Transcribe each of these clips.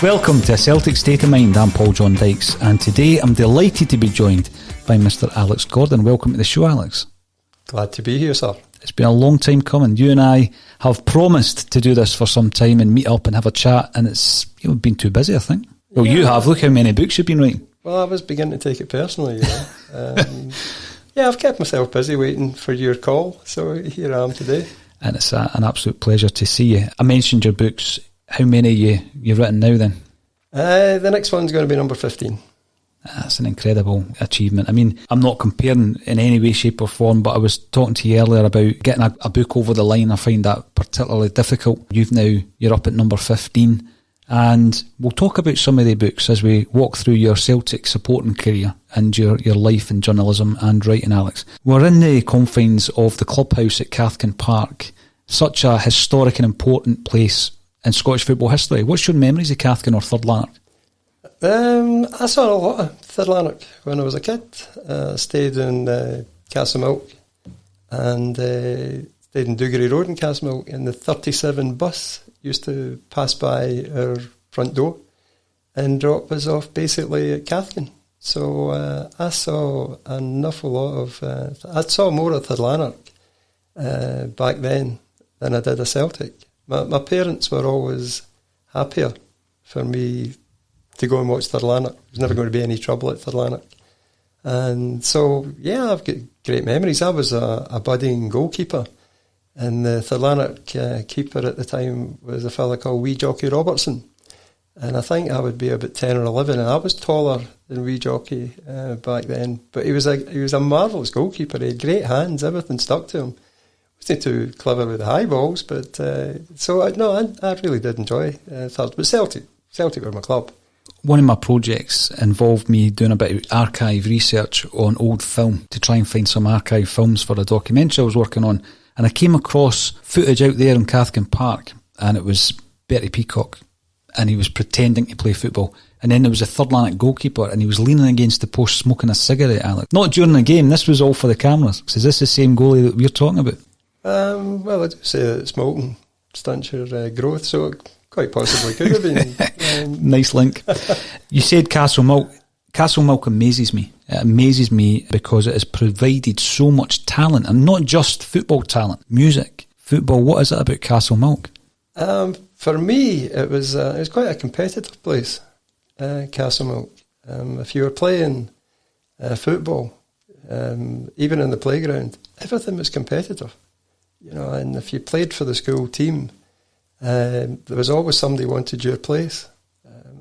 Welcome to Celtic State of Mind. I'm John Dykes, and today I'm delighted to be joined by Mr. Alex Gordon. Welcome to the show, Alex. Glad to be here, sir. It's been a long time coming. You and I have promised to do this for some time and meet up and have a chat, and it's been too busy, I think. Well, yeah. You have. Look how many books you've been writing. Well, I was beginning to take it personally, Yeah, I've kept myself busy waiting for your call, so here I am today. And it's an absolute pleasure to see you. I mentioned your books. How many you've written now then? The next one's going to be number 15. That's an incredible achievement. I mean, I'm not comparing in any way, shape or form, but I was talking to you earlier about getting a book over the line. I find that particularly difficult. You're up at number 15, and we'll talk about some of the books as we walk through your Celtic supporting career and your life in journalism and writing, Alex. We're in the confines of the clubhouse at Cathkin Park, such a historic and important place in Scottish football history. What's your memories of Cathkin or Third Lanark? I saw a lot of Third Lanark when I was a kid. Stayed in Castlemilk and stayed in Dougery Road in Castlemilk, and the 37 bus used to pass by our front door and drop us off basically at Cathkin. So I saw an awful lot of... I saw more of Third Lanark back then than I did of Celtic. My parents were always happier for me to go and watch Third Lanark. There's never going to be any trouble at Third Lanark. And so, yeah, I've got great memories. I was a budding goalkeeper, and the Third Lanark keeper at the time was a fella called Wee Jockey Robertson. And I think I would be about 10 or 11, and I was taller than Wee Jockey back then. But he was a marvellous goalkeeper. He had great hands, everything stuck to him. Wasn't too clever with the high balls, but I really did enjoy Third. But Celtic were my club. One of my projects involved me doing a bit of archive research on old film to try and find some archive films for a documentary I was working on, and I came across footage out there in Cathkin Park, and it was Bertie Peacock, and he was pretending to play football. And then there was a Third Lanark goalkeeper, and he was leaning against the post smoking a cigarette, Alex. Not during the game, this was all for the cameras. Is this the same goalie that we're talking about? Well, I do say that smoking stunts your growth, so it quite possibly could have been. Nice link. You said Castlemilk. Castlemilk amazes me. It amazes me because it has provided so much talent, and not just football talent, music, football. What is it about Castlemilk? For me, it was quite a competitive place, Castlemilk. If you were playing football, even in the playground, everything was competitive. And if you played for the school team, there was always somebody who wanted your place.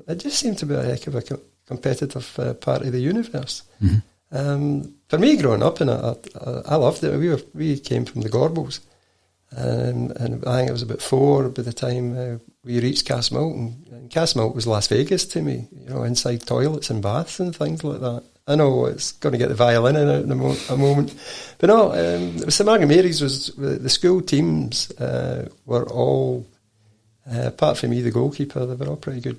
It just seemed to be a heck of a competitive part of the universe. Mm-hmm. For me, growing up, and I loved it. We came from the Gorbals, and I think I was about 4 by the time we reached Castlemilk. And Castlemilk was Las Vegas to me. Inside toilets and baths and things like that. I know it's going to get the violin in it in a moment. But no, St Margaret Mary's was, the school teams were all, apart from me, the goalkeeper, they were all pretty good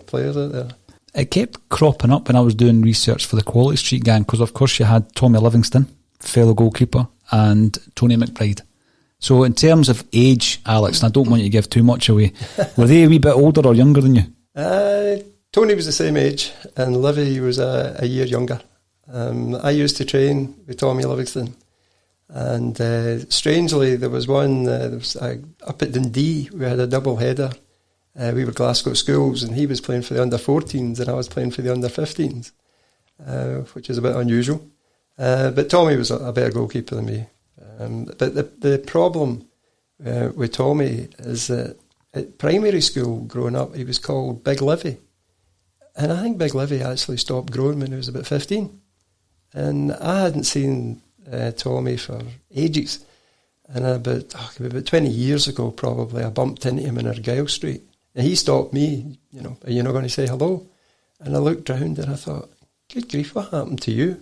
players out there. It kept cropping up when I was doing research for the Quality Street gang, because of course you had Tommy Livingston, fellow goalkeeper, and Tony McBride. So in terms of age, Alex, and I don't want you to give too much away, were they a wee bit older or younger than you? Tony was the same age, and Livy was a year younger. I used to train with Tommy Livingston, and strangely there was one, up at Dundee, we had a double header. We were Glasgow schools, and he was playing for the under-14s and I was playing for the under-15s, which is a bit unusual. But Tommy was a better goalkeeper than me. But the problem with Tommy is that at primary school growing up, he was called Big Livy. And I think Big Livy actually stopped growing when he was about 15. And I hadn't seen Tommy for ages. And about 20 years ago, probably, I bumped into him in Argyle Street. And he stopped me, are you not going to say hello? And I looked round and I thought, good grief, what happened to you?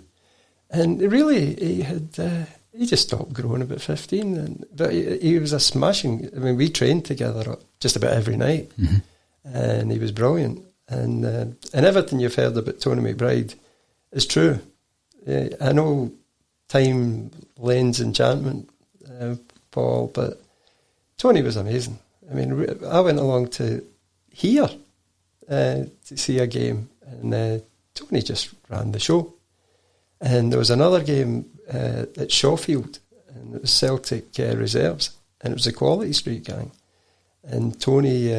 And really, he just stopped growing about 15. But he was a smashing, we trained together just about every night. Mm-hmm. And he was brilliant. And everything you've heard about Tony McBride is true. I know time lends enchantment, Paul, but Tony was amazing. I went along to here to see a game, and Tony just ran the show. And there was another game at Shawfield, and it was Celtic reserves, and it was the Quality Street gang. And Tony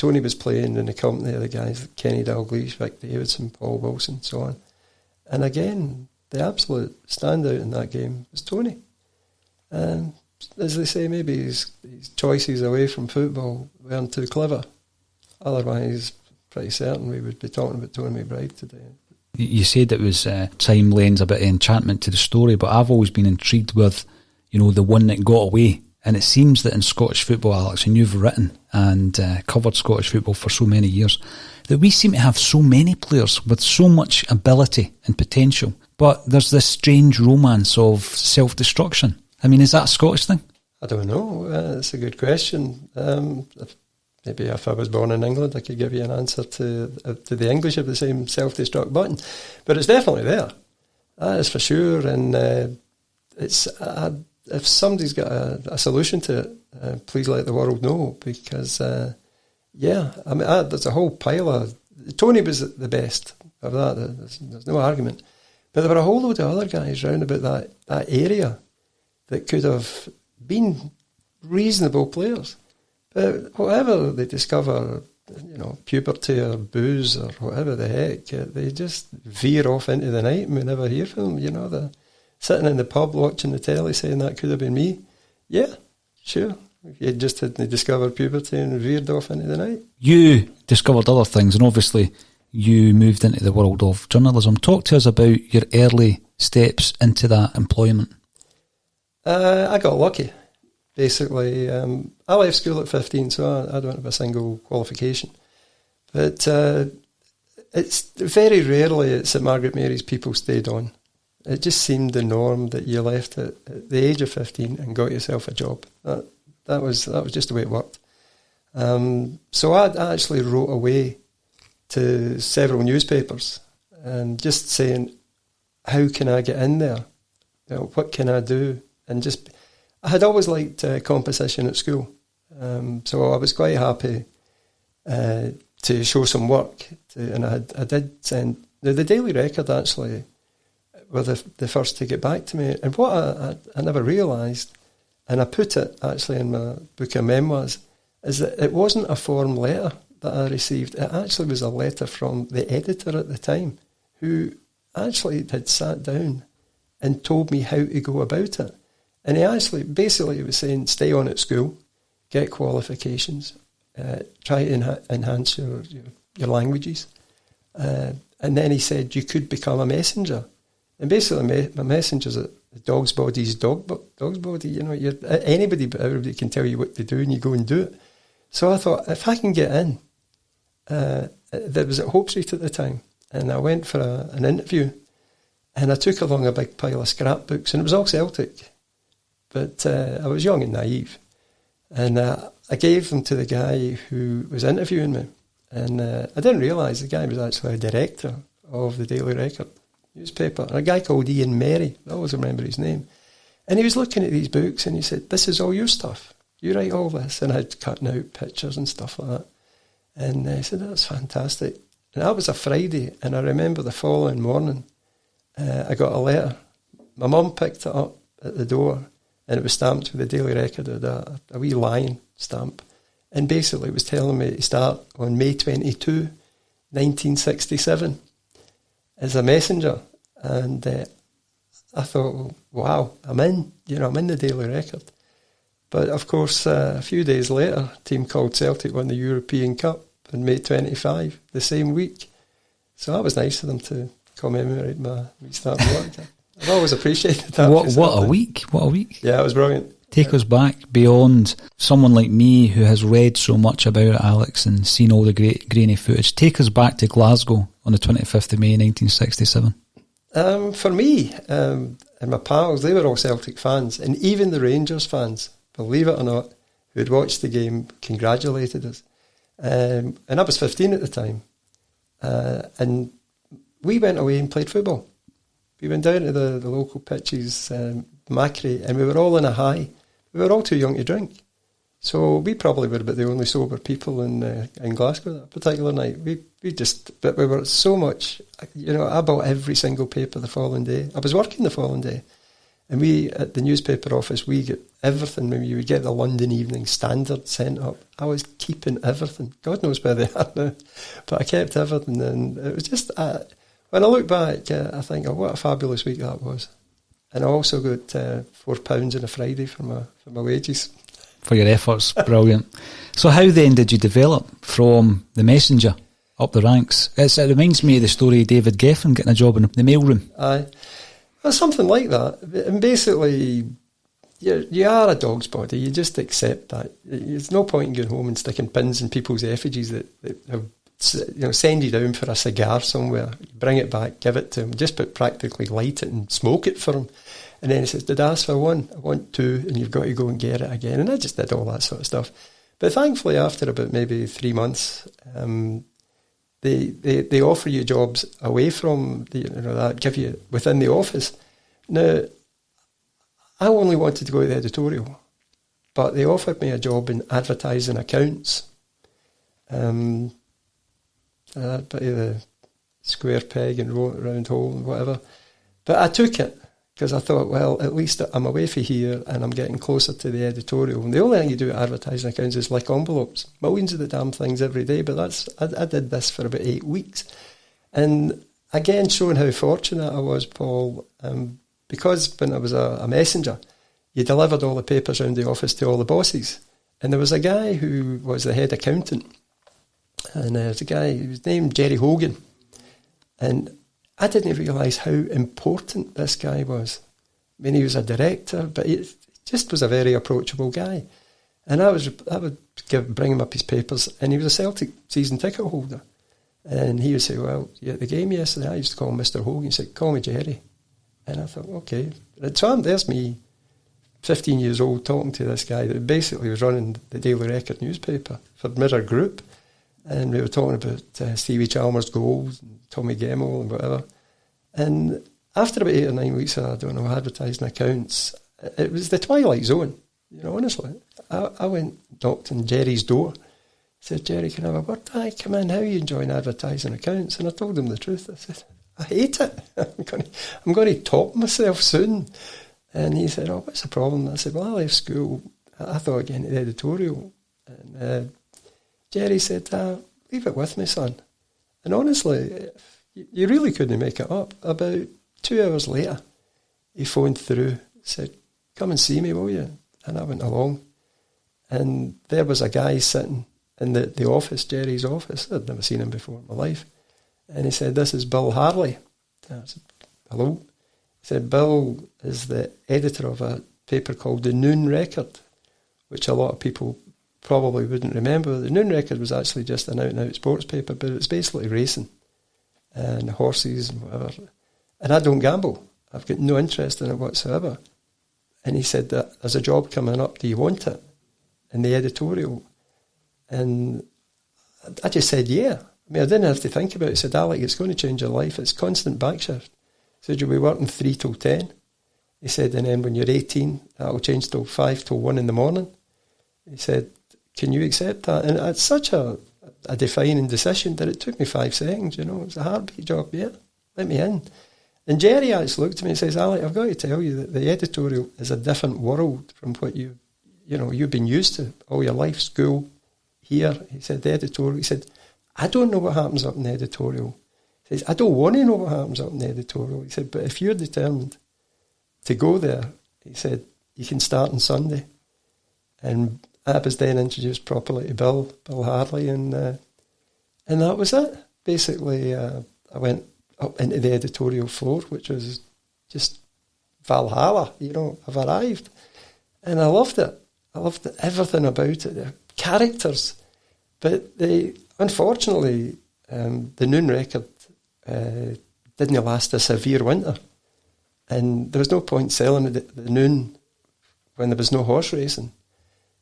was playing in the company of the guys like Kenny Dalglish, Vic Davidson, Paul Wilson, so on. And again, the absolute standout in that game was Tony. And as they say, maybe his choices away from football weren't too clever. Otherwise, pretty certain we would be talking about Tony McBride today. You said it was time lends a bit of enchantment to the story, but I've always been intrigued with, the one that got away. And it seems that in Scottish football, Alex, and you've written and covered Scottish football for so many years, that we seem to have so many players with so much ability and potential, but there's this strange romance of self-destruction. Is that a Scottish thing? I don't know. That's a good question. Maybe if I was born in England, I could give you an answer to the English of the same self-destruct button. But it's definitely there. That is for sure. And if somebody's got a solution to it, please let the world know. Because, there's a whole pile of... Tony was the best of that. There's no argument. But there were a whole load of other guys round about that area that could have been reasonable players. But whatever they discover, puberty or booze or whatever the heck, they just veer off into the night and we never hear from them. They're sitting in the pub watching the telly saying that could have been me. Yeah, sure. If you just hadn't discovered puberty and veered off into the night. You discovered other things, and obviously you moved into the world of journalism. Talk to us about your early steps into that employment. I got lucky. Basically, I left school at 15, so I don't have a single qualification. But it's very rarely at St Margaret Mary's people stayed on. It just seemed the norm that you left at the age of 15 and got yourself a job. That was just the way it worked. So I actually wrote away to several newspapers and just saying, how can I get in there? What can I do? And just... I had always liked composition at school, so I was quite happy to show some work. And I did send... The Daily Record, actually, were the first to get back to me. And what I never realised, and I put it, actually, in my book of memoirs, is that it wasn't a form letter that I received. It actually was a letter from the editor at the time, who actually had sat down and told me how to go about it. And he actually, basically, he was saying, stay on at school, get qualifications, try to enhance your languages. And then he said, you could become a messenger. And basically, my messenger's a dog's body's dog's body. Everybody can tell you what to do, and you go and do it. So I thought, if I can get in, that was at Hope Street at the time, and I went for an interview, and I took along a big pile of scrapbooks, and it was all Celtic. But I was young and naive. And I gave them to the guy who was interviewing me. And I didn't realise the guy was actually a director of the Daily Record newspaper. And a guy called Ian Merry, I always remember his name. And he was looking at these books and he said, this is all your stuff. You write all this. And I'd cutting out pictures and stuff like that. And he said, that's fantastic. And that was a Friday. And I remember the following morning, I got a letter. My mum picked it up at the door. And it was stamped with the Daily Record, a wee lion stamp. And basically it was telling me to start on May 22, 1967, as a messenger. And I thought, well, wow, I'm in the Daily Record. But of course, a few days later, a team called Celtic won the European Cup on May 25, the same week. So that was nice of them to commemorate my restart work. I've always appreciated that. What a week. What a week. Yeah, it was brilliant. Take us back beyond someone like me who has read so much about it, Alex, and seen all the great grainy footage. Take us back to Glasgow on the 25th of May 1967. For me, and my pals, they were all Celtic fans, and even the Rangers fans, believe it or not, who had watched the game, congratulated us. And I was 15 at the time. And we went away and played football. We went down to the local pitches, Macri, and we were all in a high. We were all too young to drink. So we probably were about the only sober people in Glasgow that particular night. But we were so much, I bought every single paper the following day. I was working the following day. And we, at the newspaper office, we get everything. When you would get the London Evening Standard sent up, I was keeping everything. God knows where they are now. But I kept everything. And it was just, when I look back, I think, oh, what a fabulous week that was. And I also got £4 on a Friday for my wages. For your efforts, brilliant. So how then did you develop from the messenger up the ranks? It reminds me of the story of David Geffen getting a job in the mailroom. Aye. Well, something like that. And basically, you are a dog's body. You just accept that. There's no point in going home and sticking pins in people's effigies that have, send you down for a cigar somewhere. Bring it back, give it to them. Just practically light it and smoke it for them. And then he says, did I ask for one? I want two, and you've got to go and get it again. And I just did all that sort of stuff. But thankfully, after about maybe 3 months, they offer you jobs away from that, give you within the office. Now, I only wanted to go to the editorial, but they offered me a job in advertising accounts. That bit of the square peg and round hole and whatever. But I took it because I thought, well, at least I'm away from here and I'm getting closer to the editorial. And the only thing you do at advertising accounts is lick envelopes. Millions of the damn things every day, but I did this for about 8 weeks. And again, showing how fortunate I was, Paul, because when I was a messenger, you delivered all the papers around the office to all the bosses. And there was a guy who was the head accountant. And there's a guy, he was named Jerry Hogan. And I didn't realise how important this guy was. I mean, he was a director, but he just was a very approachable guy. And I would bring him up his papers, and he was a Celtic season ticket holder. And he would say, well, you at the game yesterday? I used to call him Mr. Hogan. He said, call me Jerry. And I thought, okay. So there's me, 15 years old, talking to this guy that basically was running the Daily Record newspaper for Mirror Group. And we were talking about Stevie Chalmers' goals, and Tommy Gemmell and whatever. And after about 8 or 9 weeks of, advertising accounts, it was the twilight zone. Honestly. I went, knocked on Jerry's door. Said, Jerry, can I have a word? Aye, come in, how are you enjoying advertising accounts? And I told him the truth. I said, I hate it. I'm going to top myself soon. And he said, oh, what's the problem? I said, well, I left school. I thought again to the editorial. And Jerry said, leave it with me, son. And honestly, you really couldn't make it up. About 2 hours later, he phoned through, said, come and see me, will you? And I went along. And there was a guy sitting in the office, Jerry's office. I'd never seen him before in my life. And he said, this is Bill Harley. I said, hello. He said, Bill is the editor of a paper called The Noon Record, which a lot of people probably wouldn't remember. The Noon Record was actually just an out-and-out sports paper, but it's basically racing and horses and whatever. And I don't gamble. I've got no interest in it whatsoever. And he said that there's a job coming up, do you want it? In the editorial. And I just said, yeah. I mean, I didn't have to think about it. He said, Alec, it's going to change your life. It's constant backshift. He said, you'll be working 3 till 10. He said, and then when you're 18, that'll change till 5 till 1 in the morning. He said, can you accept that? And it's such a defining decision that it took me 5 seconds, It was a heartbeat job, yeah. Let me in. And Jerry actually looked at me and says, Alec, I've got to tell you that the editorial is a different world from what you've been used to all your life, school, here. He said, the editorial, he said, I don't know what happens up in the editorial. He says, I don't want to know what happens up in the editorial. He said, but if you're determined to go there, he said, you can start on Sunday. And I was then introduced properly to Bill Harley, and that was it. Basically, I went up into the editorial floor, which was just Valhalla, I've arrived. And I loved it. I loved everything about it, the characters. But unfortunately, the Noon record didn't last a severe winter. And there was no point selling it at the Noon when there was no horse racing.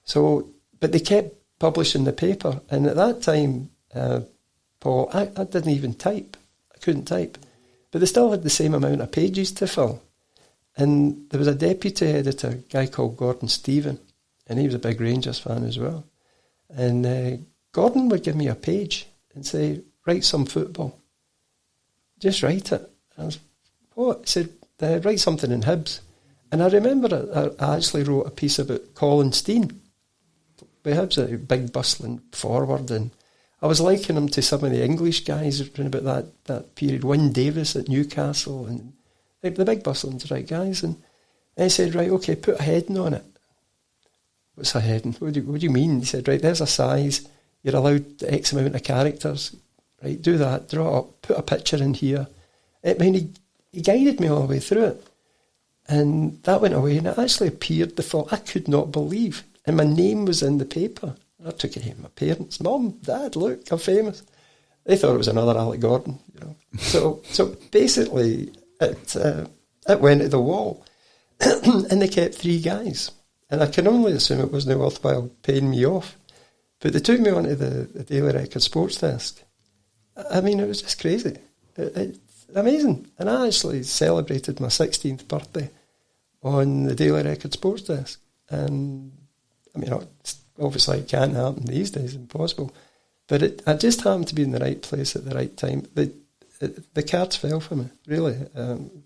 So, but they kept publishing the paper. And at that time, Paul, I didn't even type. I couldn't type. But they still had the same amount of pages to fill. And there was a deputy editor, a guy called Gordon Stephen, and he was a big Rangers fan as well. And Gordon would give me a page and say, write some football. Just write it. I was, what? He said, write something in Hibs. And I remember I actually wrote a piece about Colin Steen. With Hibs, a big bustling forward, and I was likening him to some of the English guys around about that period. Wyn Davis at Newcastle, and the big bustling right guys. And I said, right, okay, put a heading on it. What's a heading? What do you mean? He said, right, there's a size. You're allowed X amount of characters. Right, do that, draw it up, put a picture in here. I mean, he guided me all the way through it. And that went away, and it actually appeared the fall. I could not believe. And my name was in the paper. I took it to my parents. Mum, Dad, look, I'm famous. They thought it was another Alec Gordon, So basically, it went to the wall. And they kept 3 guys. And I can only assume it wasn't worthwhile paying me off. But they took me onto the Daily Record sports desk. I mean, it was just crazy. It's amazing. And I actually celebrated my 16th birthday on the Daily Record sports desk. And, I mean, obviously it can't happen these days, impossible. But I just happened to be in the right place at the right time. The cards fell for me, really.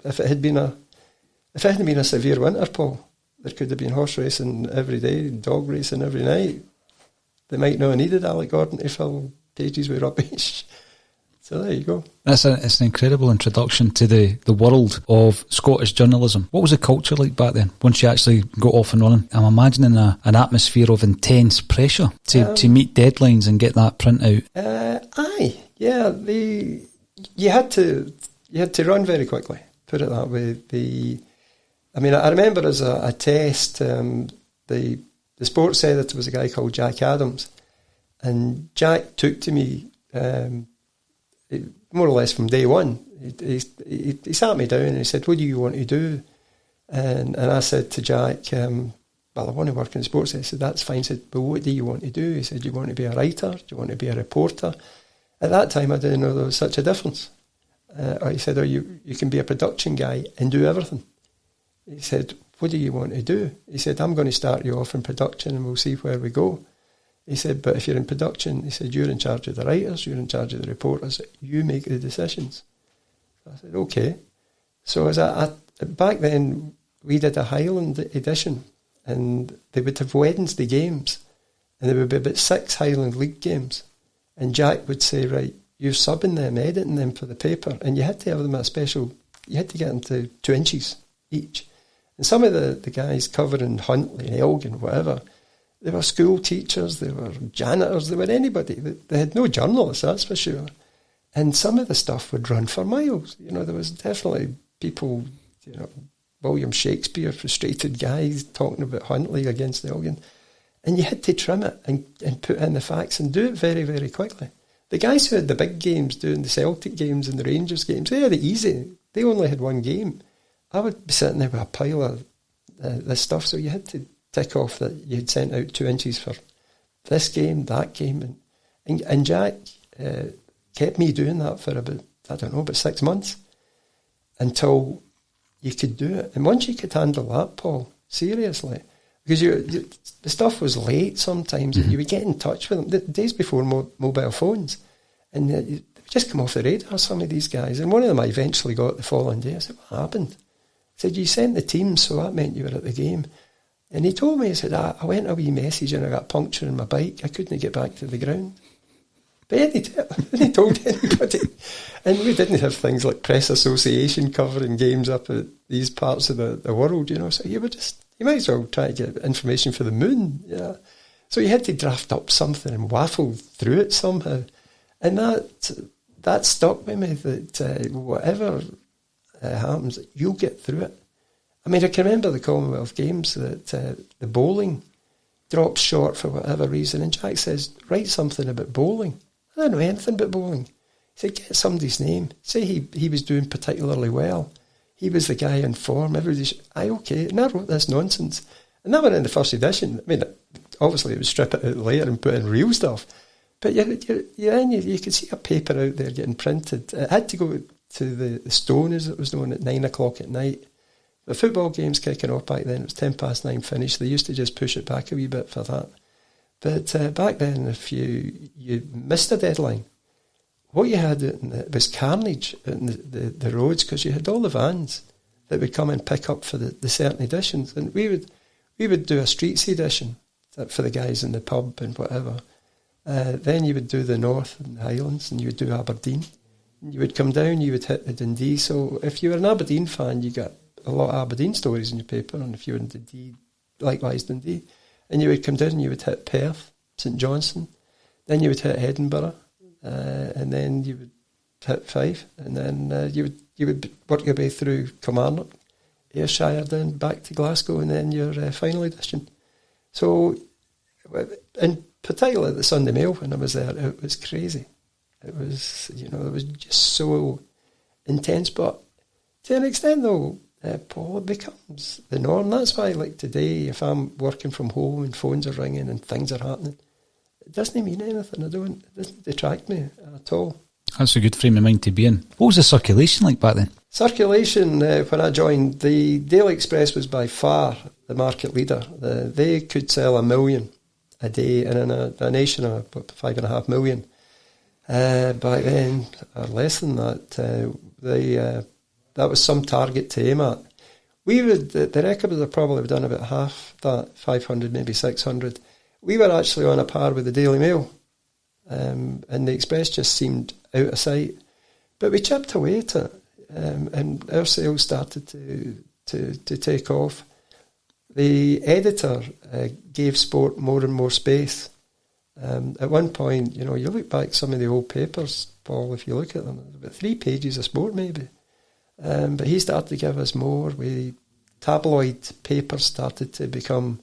If it hadn't been a severe winter, Paul, there could have been horse racing every day, dog racing every night. They might not have needed Alec Gordon to fill pages with rubbish. So there you go. It's an incredible introduction to the world of Scottish journalism. What was the culture like back then, once you actually got off and running? I'm imagining an atmosphere of intense pressure to meet deadlines and get that print out. Yeah. You had to run very quickly, put it that way. I remember as a test, the sports editor was a guy called Jack Adams, and Jack took to me more or less from day one. He sat me down and he said, what do you want to do? And I said to Jack, well, I want to work in sports. I said, that's fine. He said, but what do you want to do? He said, do you want to be a writer? Do you want to be a reporter? At that time, I didn't know there was such a difference. He said, you can be a production guy and do everything. He said, what do you want to do? He said, I'm going to start you off in production and we'll see where we go. He said, but if you're in production, he said, you're in charge of the writers, you're in charge of the reporters, you make the decisions. I said, okay. So back then, we did a Highland edition, and they would have Wednesday games, and there would be about 6 Highland League games. And Jack would say, right, you're subbing them, editing them for the paper, and you had to have them you had to get them to 2 inches each. And some of the guys covering Huntly, Elgin, whatever, they were school teachers, they were janitors, they were anybody. They had no journalists, that's for sure. And some of the stuff would run for miles. There was definitely people, William Shakespeare, frustrated guys talking about Huntly against Elgin. And you had to trim it and put in the facts and do it very, very quickly. The guys who had the big games, doing the Celtic games and the Rangers games, they had it easy. They only had 1 game. I would be sitting there with a pile of this stuff, so you had to tick off that you had sent out 2 inches for this game, that game. And Jack kept me doing that for about 6 months until you could do it. And once you could handle that, Paul, seriously, because the stuff was late sometimes, and you would get in touch with them the days before mobile phones, and they would just come off the radar, some of these guys. And one of them I eventually got the following day. I said, what happened? He said, you sent the team, so that meant you were at the game. And he told me, he said, I went a wee message and I got a puncture in my bike. I couldn't get back to the ground. But he told anybody. And we didn't have things like press association covering games up at these parts of the world, So you might as well try to get information for the moon. Yeah. So you had to draft up something and waffle through it somehow. And that stuck with me, that whatever happens, you'll get through it. I mean, I can remember the Commonwealth Games that the bowling drops short for whatever reason, and Jack says, write something about bowling. I don't know anything about bowling. He said, get somebody's name. Say he was doing particularly well. He was the guy in form. Everybody's, okay. And I wrote this nonsense. And that went in the first edition. I mean, obviously it would strip it out later and put in real stuff. But you could see a paper out there getting printed. It had to go to the Stone, as it was known, at 9 o'clock at night. The football game's kicking off back then. It was 9:10 finish. They used to just push it back a wee bit for that. But back then, if you missed a deadline, what you had was carnage in the roads, because you had all the vans that would come and pick up for the certain editions. And we would do a streets edition for the guys in the pub and whatever. Then you would do the North and the Highlands, and you would do Aberdeen. And you would come down, you would hit the Dundee. So if you were an Aberdeen fan, you got a lot of Aberdeen stories in your paper, and if you were in Dundee, likewise Dundee. And you would come down and you would hit Perth, St Johnstone, then you would hit Edinburgh, and then you would hit Fife, and then you would work your way through Kilmarnock, Ayrshire, then back to Glasgow, and then your final edition. So, in particular the Sunday Mail, when I was there, it was crazy. It was, it was just so intense. But to an extent, though, Paul, it becomes the norm. That's why, like today, if I'm working from home and phones are ringing and things are happening, it doesn't mean anything. It doesn't detract me at all. That's a good frame of mind to be in. What was the circulation like back then? Circulation, when I joined, the Daily Express was by far the market leader. They could sell 1 million a day, and in a nation of 5.5 million. Back then, or less than that, that was some target to aim at. The record would have probably done about half that, 500, maybe 600. We were actually on a par with the Daily Mail, and the Express just seemed out of sight. But we chipped away at it, and our sales started to take off. The editor gave sport more and more space. At one point, you look back some of the old papers, Paul, if you look at them, about 3 pages of sport maybe. But he started to give us more. Tabloid papers started to become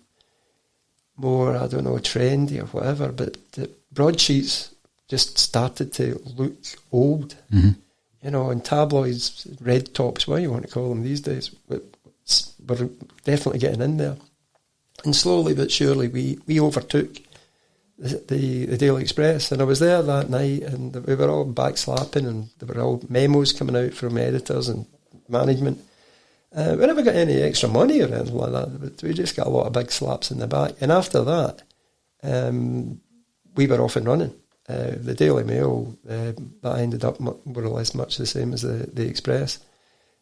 more, trendy or whatever, but the broadsheets just started to look old. Mm-hmm. And tabloids, red tops, what you want to call them these days, we're definitely getting in there. And slowly but surely we overtook the Daily Express. And I was there that night, and we were all backslapping, and there were all memos coming out from editors and management. We never got any extra money or anything like that, but we just got a lot of big slaps in the back. And after that, we were off and running. The Daily Mail, that ended up more or less much the same as the Express.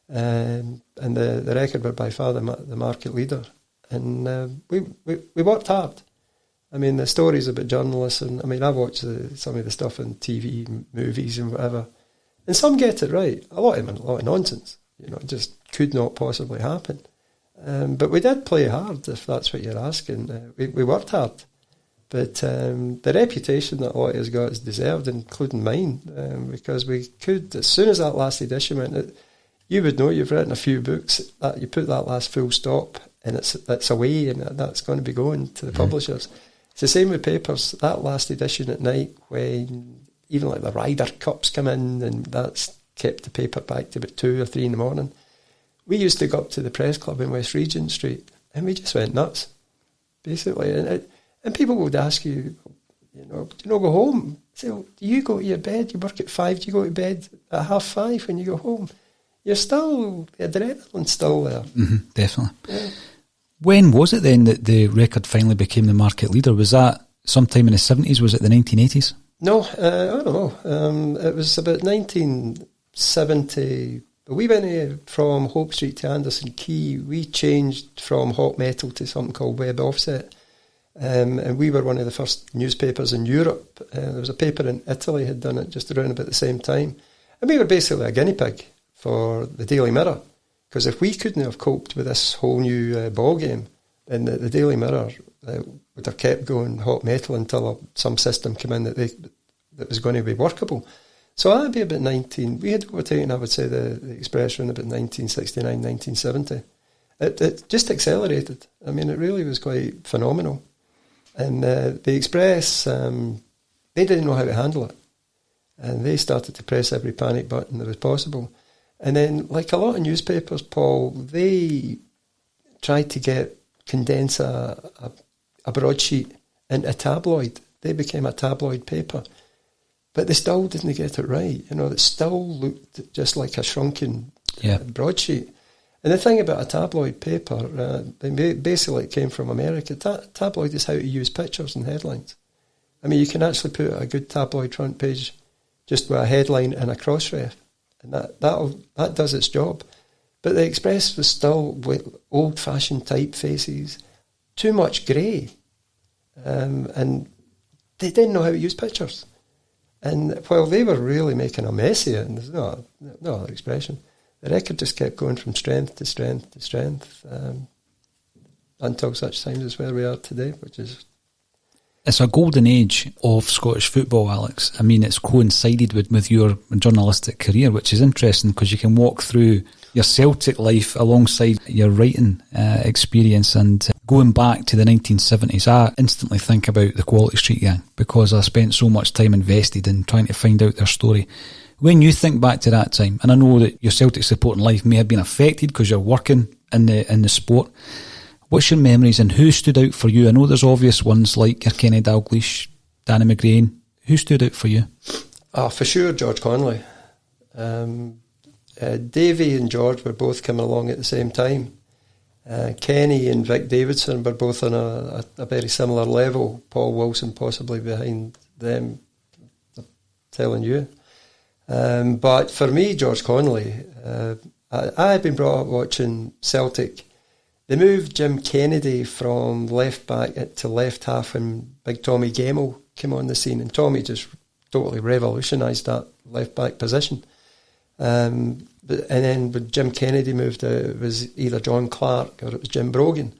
And the Record were by far the market leader. And we worked hard. I mean, the stories about journalists, and I watched some of the stuff on TV, movies and whatever, and some get it right. A lot of them, a lot of nonsense. It just could not possibly happen. But we did play hard, if that's what you're asking. We worked hard. But the reputation that a lot of us got is deserved, including mine, because we could, as soon as that last edition went, you would know you've written a few books, that you put that last full stop, and it's away, and that's going to be going to the publishers. It's the same with papers. That last edition at night, when even like the Ryder Cups come in, and that's kept the paper back to about 2 or 3 in the morning. We used to go up to the press club in West Regent Street, and we just went nuts, basically. And people would ask you, do you not go home? Say, do you go to your bed? You work at 5. Do you go to bed at 5:30 when you go home? You're still, the adrenaline's still there. Mm-hmm, definitely. Yeah. When was it then that the Record finally became the market leader? Was that sometime in the 70s? Was it the 1980s? No, I don't know. It was about 1970. We went from Hope Street to Anderson Quay. We changed from hot metal to something called Web Offset. And we were one of the first newspapers in Europe. There was a paper in Italy had done it just around about the same time. And we were basically a guinea pig for the Daily Mirror. Because if we couldn't have coped with this whole new ball game, then the Daily Mirror would have kept going hot metal until some system came in that was going to be workable. So that'd be about we had overtaken, I would say, the Express around about 1969, 1970. It just accelerated. I mean, it really was quite phenomenal. And the Express, they didn't know how to handle it. And they started to press every panic button that was possible. And then, like a lot of newspapers, Paul, they tried to condense a broadsheet into a tabloid. They became a tabloid paper. But they still didn't get it right. It still looked just like a shrunken broadsheet. And the thing about a tabloid paper, basically it came from America. Tabloid is how to use pictures and headlines. I mean, you can actually put a good tabloid front page just with a headline and a cross-ref. And that does its job. But the Express was still with old-fashioned typefaces, too much grey. And they didn't know how to use pictures. And while they were really making a mess of it, and there's no other expression, the record just kept going from strength to strength to strength until such times as where we are today, which is... It's a golden age of Scottish football, Alex. I mean, it's coincided with your journalistic career, which is interesting because you can walk through your Celtic life alongside your writing experience. And going back to the 1970s, I instantly think about the Quality Street Gang because I spent so much time invested in trying to find out their story. When you think back to that time, and I know that your Celtic supporting life may have been affected because you're working in the sport, what's your memories and who stood out for you? I know there's obvious ones like your Kenny Dalglish, Danny McGrain. Who stood out for you? For sure, George Connolly. Davy and George were both coming along at the same time. Kenny and Vic Davidson were both on a very similar level. Paul Wilson possibly behind them, I'm telling you. But for me, George Connolly, I had been brought up watching Celtic. They moved Jim Kennedy from left back to left half when Big Tommy Gemmell came on the scene, and Tommy just totally revolutionised that left back position. And then when Jim Kennedy moved out, it was either John Clark or it was Jim Brogan.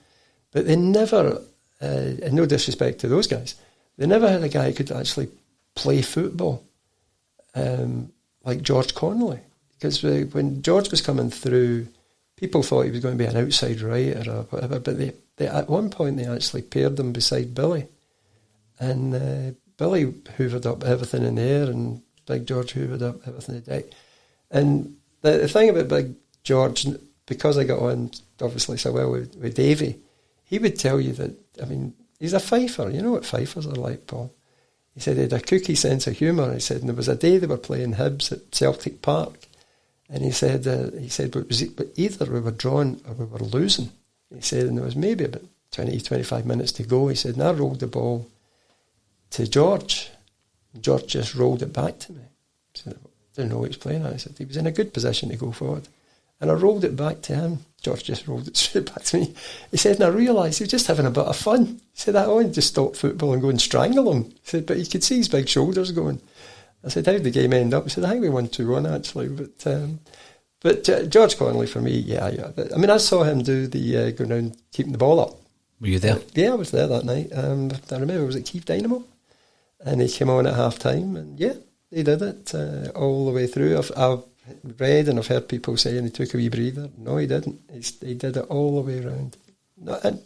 But they never, and no disrespect to those guys, they never had a guy who could actually play football like George Connolly. Because when George was coming through, people thought he was going to be an outside right or whatever, but they at one point they actually paired him beside Billy. And Billy hoovered up everything in the air and Big George hoovered up everything in the deck. And the thing about Big George, because I got on obviously so well with Davy, he would tell you that, I mean, he's a fifer. You know what fifers are like, Paul? He said he had a kooky sense of humour. He said, and there was a day they were playing Hibs at Celtic Park, and he said it was either we were drawing or we were losing. He said, and there was maybe about 20, 25 minutes to go. He said, and I rolled the ball to George. George just rolled it back to me. I said, I didn't know what he was playing at. I said, he was in a good position to go forward. And I rolled it back to him. George just rolled it straight back to me. He said, and I realised he was just having a bit of fun. He said, I wanted to stop football and go and strangle him. He said, but you could see his big shoulders going. I said, how did the game end up? He said, I think we won 2-1 actually. But George Connolly for me, yeah. I mean, I saw him do the going around keeping the ball up. Were you there? Yeah, I was there that night. I remember it was at Keith Dynamo. And he came on at half time and yeah, he did it all the way through. I've read and I've heard people saying he took a wee breather. No, he didn't. He did it all the way around. No, and,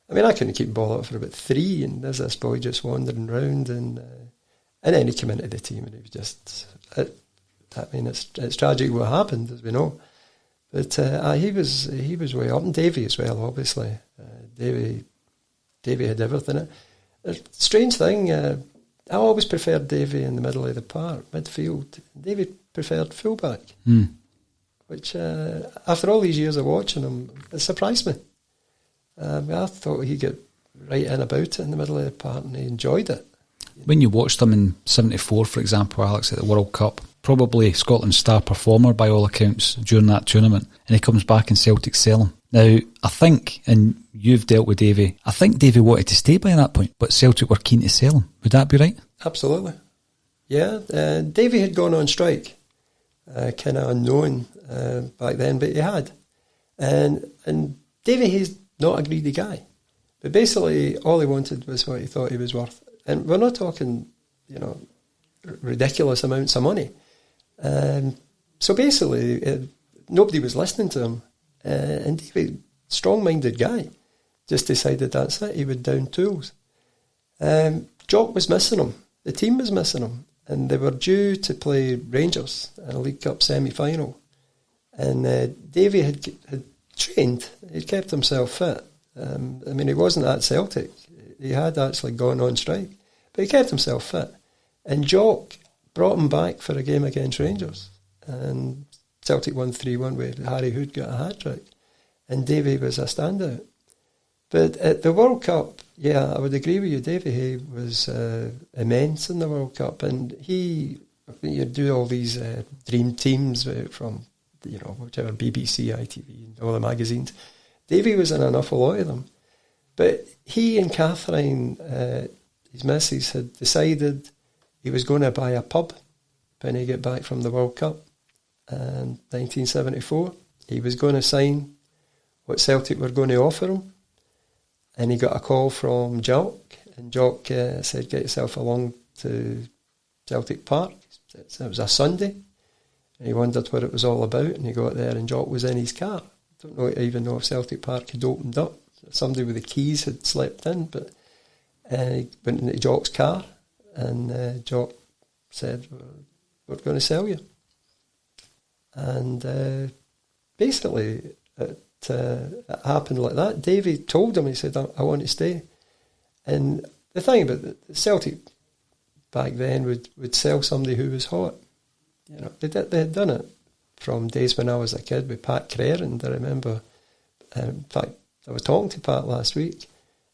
I mean, I couldn't keep the ball up for about 3, and there's this boy just wandering round, and then he came into the team, and he was just. I mean, it's tragic what happened, as we know, but he was way up, and Davy as well, obviously. Davy had everything. A strange thing. I always preferred Davy in the middle of the park, midfield. Davy preferred fullback, which after all these years of watching him, it surprised me. I thought he'd get right in about it in the middle of the park, and he enjoyed it. When you watched him in '74, for example, Alex, at the World Cup, probably Scotland's star performer by all accounts during that tournament, and he comes back and Celtic sell him. Now, I think, and you've dealt with Davy, I think Davy wanted to stay by that point, but Celtic were keen to sell him. Would that be right? Absolutely. Yeah, Davy had gone on strike, kind of unknown back then, but he had. And Davy is not a greedy guy. But basically, all he wanted was what he thought he was worth. And we're not talking, ridiculous amounts of money. So basically, nobody was listening to him. And Davy, strong-minded guy, just decided that's it, he would down tools. Jock was missing him. The team was missing him. And they were due to play Rangers in a League Cup semi-final. And Davy had trained. He'd kept himself fit. I mean, he wasn't at Celtic. He had actually gone on strike. But he kept himself fit. And Jock brought him back for a game against Rangers. And Celtic won 3-1 where Harry Hood got a hat-trick. And Davy was a standout. But at the World Cup, yeah, I would agree with you. Davy Hay was immense in the World Cup. And you do all these dream teams from, whichever, BBC, ITV, and all the magazines. Davy was in an awful lot of them. But he and Catherine, his missus, had decided he was going to buy a pub when he got back from the World Cup in 1974. He was going to sign what Celtic were going to offer him. And he got a call from Jock, and Jock said, get yourself along to Celtic Park. It was a Sunday, and he wondered what it was all about, and he got there, and Jock was in his car. Even know if Celtic Park had opened up. Somebody with the keys had slept in, but he went into Jock's car, and Jock said, we're going to sell you. And basically, it happened like that. Davy told him, he said, I want to stay. And the thing about the Celtic back then would sell somebody who was hot. They had done it from days when I was a kid with Pat Crare, and I remember, in fact, I was talking to Pat last week,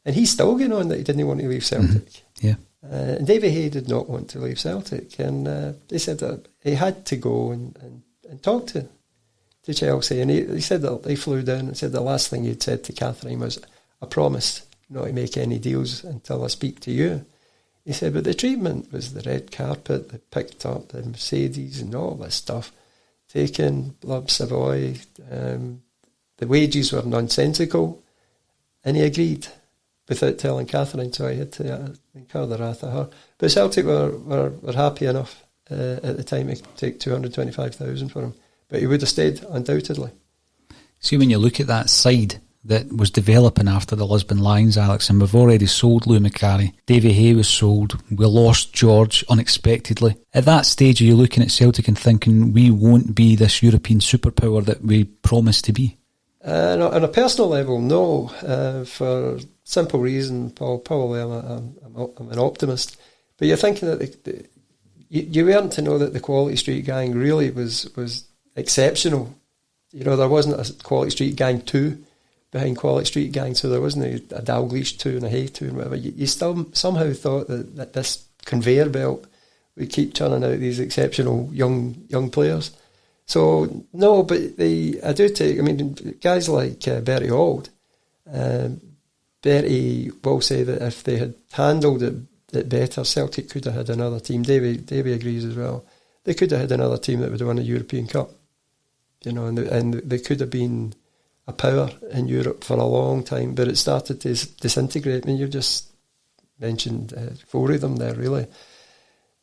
and he's still going on that he didn't want to leave Celtic. Mm-hmm. Yeah. And Davy Hay did not want to leave Celtic, and they said that he had to go and talk to Chelsea, and he said that he flew down and said the last thing he'd said to Catherine was, I promised not to make any deals until I speak to you. He said, but the treatment was the red carpet, they picked up the Mercedes and all this stuff, taken Blub Savoy, the wages were nonsensical, and he agreed without telling Catherine, so I had to incur the wrath of her. But Celtic were happy enough at the time to take $225,000 for him. But he would have stayed, undoubtedly. See, when you look at that side that was developing after the Lisbon Lions, Alex, and we've already sold Lou Macari, Davy Hay was sold, we lost George unexpectedly. At that stage, are you looking at Celtic and thinking we won't be this European superpower that we promised to be? On a personal level, no. For simple reason, Paul, probably I'm an optimist. But you're thinking that you weren't to know that the Quality Street Gang really was exceptional. There wasn't a Quality Street Gang 2 behind Quality Street Gang, so there wasn't a Dalglish 2 and a Hay 2 and whatever. You still somehow thought that this conveyor belt would keep churning out these exceptional young players. So, no, but I do take, guys like Bertie Auld, Bertie will say that if they had handled it better, Celtic could have had another team. Davy agrees as well. They could have had another team that would have won a European Cup. And they could have been a power in Europe for a long time, but it started to disintegrate. You've just mentioned 4 of them there, really.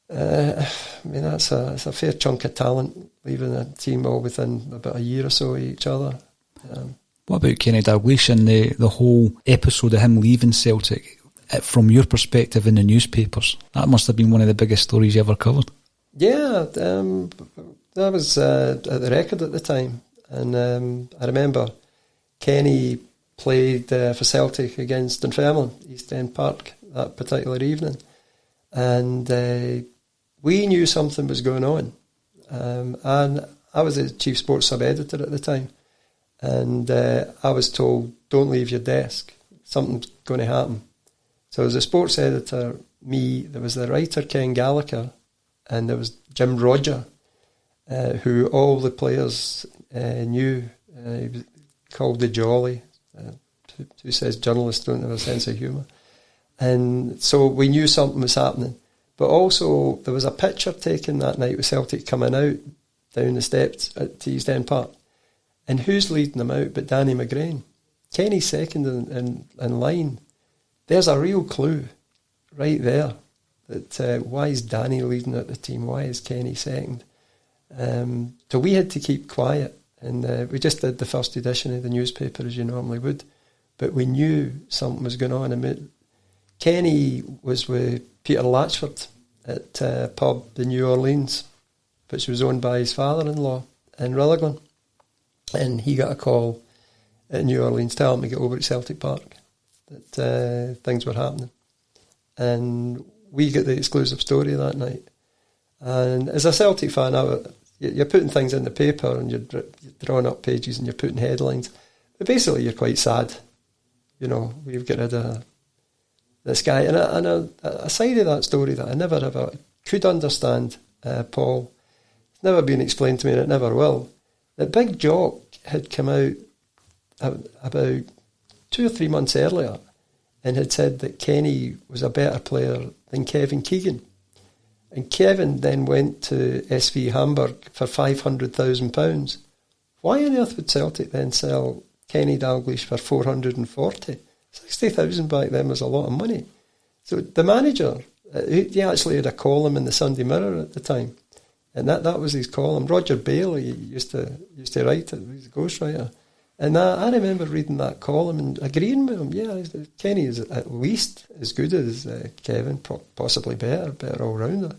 That's a fair chunk of talent, leaving a team all within about a year or so of each other. What about Kenny Dalglish and the whole episode of him leaving Celtic? From your perspective in the newspapers, that must have been one of the biggest stories you ever covered. Yeah, that was at the Record at the time, and I remember Kenny played for Celtic against Dunfermline, East End Park, that particular evening, and we knew something was going on, and I was the chief sports sub-editor at the time, and I was told, don't leave your desk, something's going to happen. So as a sports editor, there was the writer Ken Gallagher, and there was Jim Roger, who all the players knew. He was called the Jolly, who says journalists don't have a sense of humour. And so we knew something was happening. But also there was a picture taken that night with Celtic coming out down the steps at East End Park. And who's leading them out but Danny McGrain? Kenny's second in line. There's a real clue right there that why is Danny leading at the team? Why is Kenny second? So we had to keep quiet And we just did the first edition of the newspaper as you normally would. But we knew something was going on. And Kenny was with Peter Latchford at a pub in New Orleans, which was owned by his father-in-law in Rutherglen. And he got a call at New Orleans telling him to get over at Celtic Park, that things were happening. And we got the exclusive story that night. And as a Celtic fan, you're putting things in the paper and you're drawing up pages and you're putting headlines. But basically you're quite sad. You know, we've got rid of this guy. And a side of that story that I never ever could understand, Paul, it's never been explained to me and it never will, that Big Jock had come out about 2 or 3 months earlier and had said that Kenny was a better player than Kevin Keegan. And Kevin then went to SV Hamburg for £500,000. Why on earth would Celtic then sell Kenny Dalglish for 440? 60,000 back then was a lot of money. So the manager, he actually had a column in the Sunday Mirror at the time, and that was his column. Roger Bailey used to write it. He was a ghostwriter. And I remember reading that column and agreeing with him. Yeah, Kenny is at least as good as Kevin, possibly better all-rounder.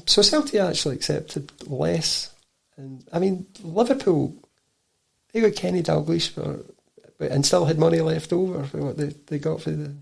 So Celtic actually accepted less. And I mean, Liverpool, they got Kenny Dalglish and still had money left over for what they got for the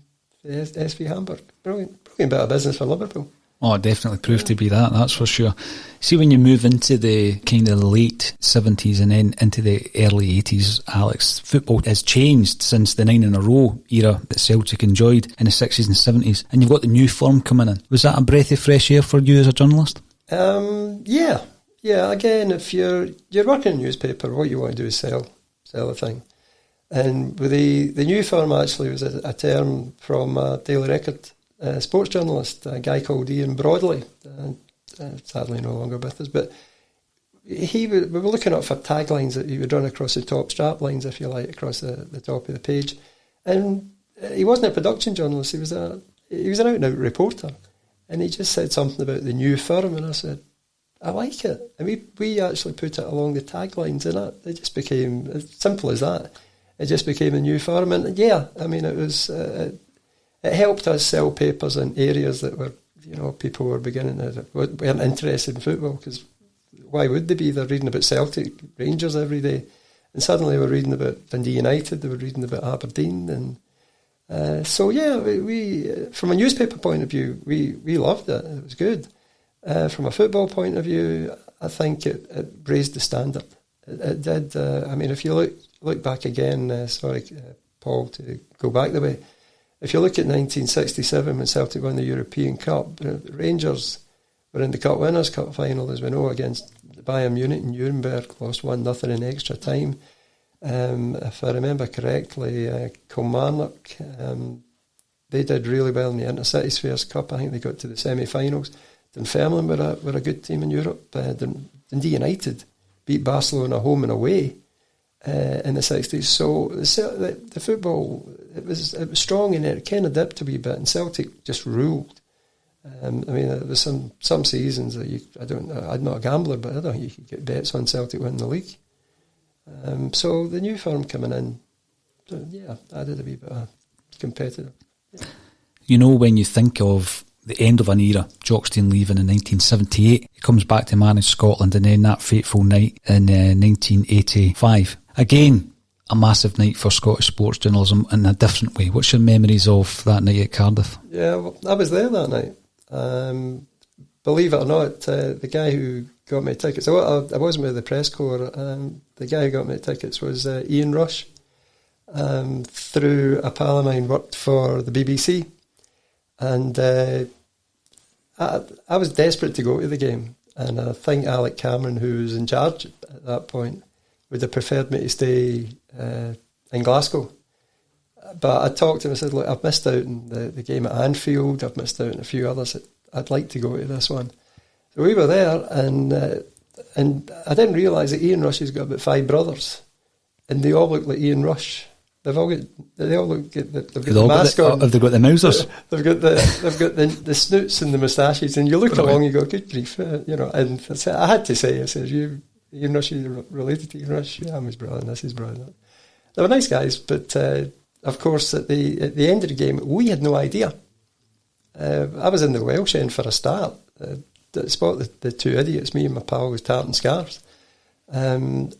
SV Hamburg. Brilliant bit of business for Liverpool. Oh, it definitely proved to be that's for sure. See, when you move into the kind of late 70s and then into the early 80s, Alex, football has changed since the 9 in a row era that Celtic enjoyed in the 60s and 70s, and you've got the new form coming in. Was that a breath of fresh air for you as a journalist? Yeah. Again, if you're working in a newspaper, what you want to do is sell a thing. And with the new firm actually was a term from a Daily Record sports journalist, a guy called Ian Broadley, sadly no longer with us, but we were looking up for taglines that he would run across the top strap lines, if you like, across the top of the page. And he wasn't a production journalist, he was an out-and-out reporter. And he just said something about the new firm, and I said, I like it. And we actually put it along the taglines, and it just became as simple as that. It just became a new firm, and yeah, I mean, it was... It helped us sell papers in areas that were, people were weren't interested in football, because why would they be? They're reading about Celtic, Rangers every day, and suddenly we're reading about Dundee United, they were reading about Aberdeen, and so yeah, we from a newspaper point of view, we loved it. It was good. From a football point of view, I think it raised the standard. It did. I mean, if you look back again, Paul, to go back the way. If you look at 1967 when Celtic won the European Cup, Rangers were in the Cup Winners' Cup final, as we know, against Bayern Munich in Nuremberg, lost 1-0 in extra time. If I remember correctly, Kilmarnock, they did really well in the Intercity Spheres Cup. I think they got to the semi-finals. Dunfermline were a good team in Europe. Dundee United beat Barcelona home and away in the 60s. So the football, it was strong and it kind of dipped a wee bit, and Celtic just ruled. I mean, there was some seasons that I'm not a gambler, but I don't think you could get bets on Celtic winning the league. So the new firm coming in, added a wee bit of competitive. Yeah. When you think of the end of an era, Jockstein leaving in 1978, he comes back to manage Scotland, and then that fateful night in 1985. Again, a massive night for Scottish sports journalism in a different way. What's your memories of that night at Cardiff? Yeah, well, I was there that night. Believe it or not, the guy who got me tickets, I wasn't with the press corps, the guy who got me tickets was Ian Rush. Through a pal of mine, worked for the BBC, and I was desperate to go to the game, and I think Alec Cameron, who was in charge at that point, would have preferred me to stay in Glasgow. But I talked to him, I said, look, I've missed out on the game at Anfield, I've missed out on a few others, I'd like to go to this one. So we were there, and I didn't realise that Ian Rush has got about 5 brothers, and they all look like Ian Rush. They've all got the mascot. Have they got the Mousers? They've got the snoots and the moustaches, and you look along, you go, good grief, And I had to say, I said, you Ian Rush, you related to Ian Rush? Yeah, I'm his brother, and this is his brother. They were nice guys, but of course, at the end of the game, we had no idea. I was in the Welsh end for a start. The spot the two idiots, me and my pal, was tarting scarves. And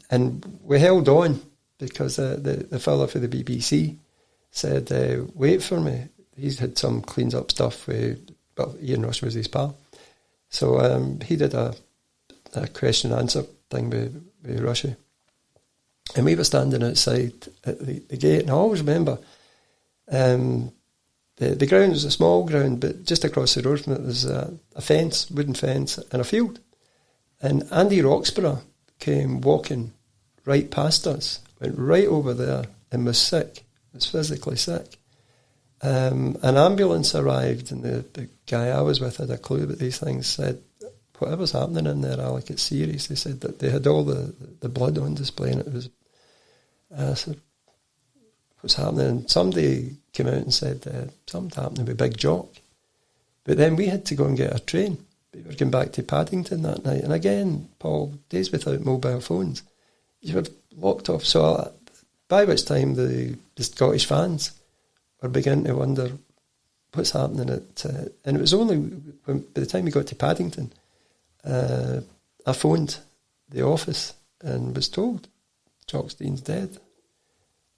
we held on because the fella for the BBC said, wait for me. He's had some cleans up stuff with, well, Ian Rush was his pal. So he did a question and answer thing with Rushy. And we were standing outside at the gate, and I always remember the ground was a small ground, but just across the road from it was a fence, wooden fence, and a field. And Andy Roxburgh came walking right past us, went right over there, and was sick, was physically sick. An ambulance arrived, and the guy I was with had a clue about these things, said, whatever's happening in there, Alec, it's serious. They said that they had all the blood on display, and it was, I said, what's happening? And somebody came out and said, something happening with Big Jock. But then we had to go and get a train. We were going back to Paddington that night. And again, Paul, days without mobile phones, you were locked off. So by which time the Scottish fans were beginning to wonder what's happening and it was only by the time we got to Paddington, I phoned the office and was told Jock Steyn's dead.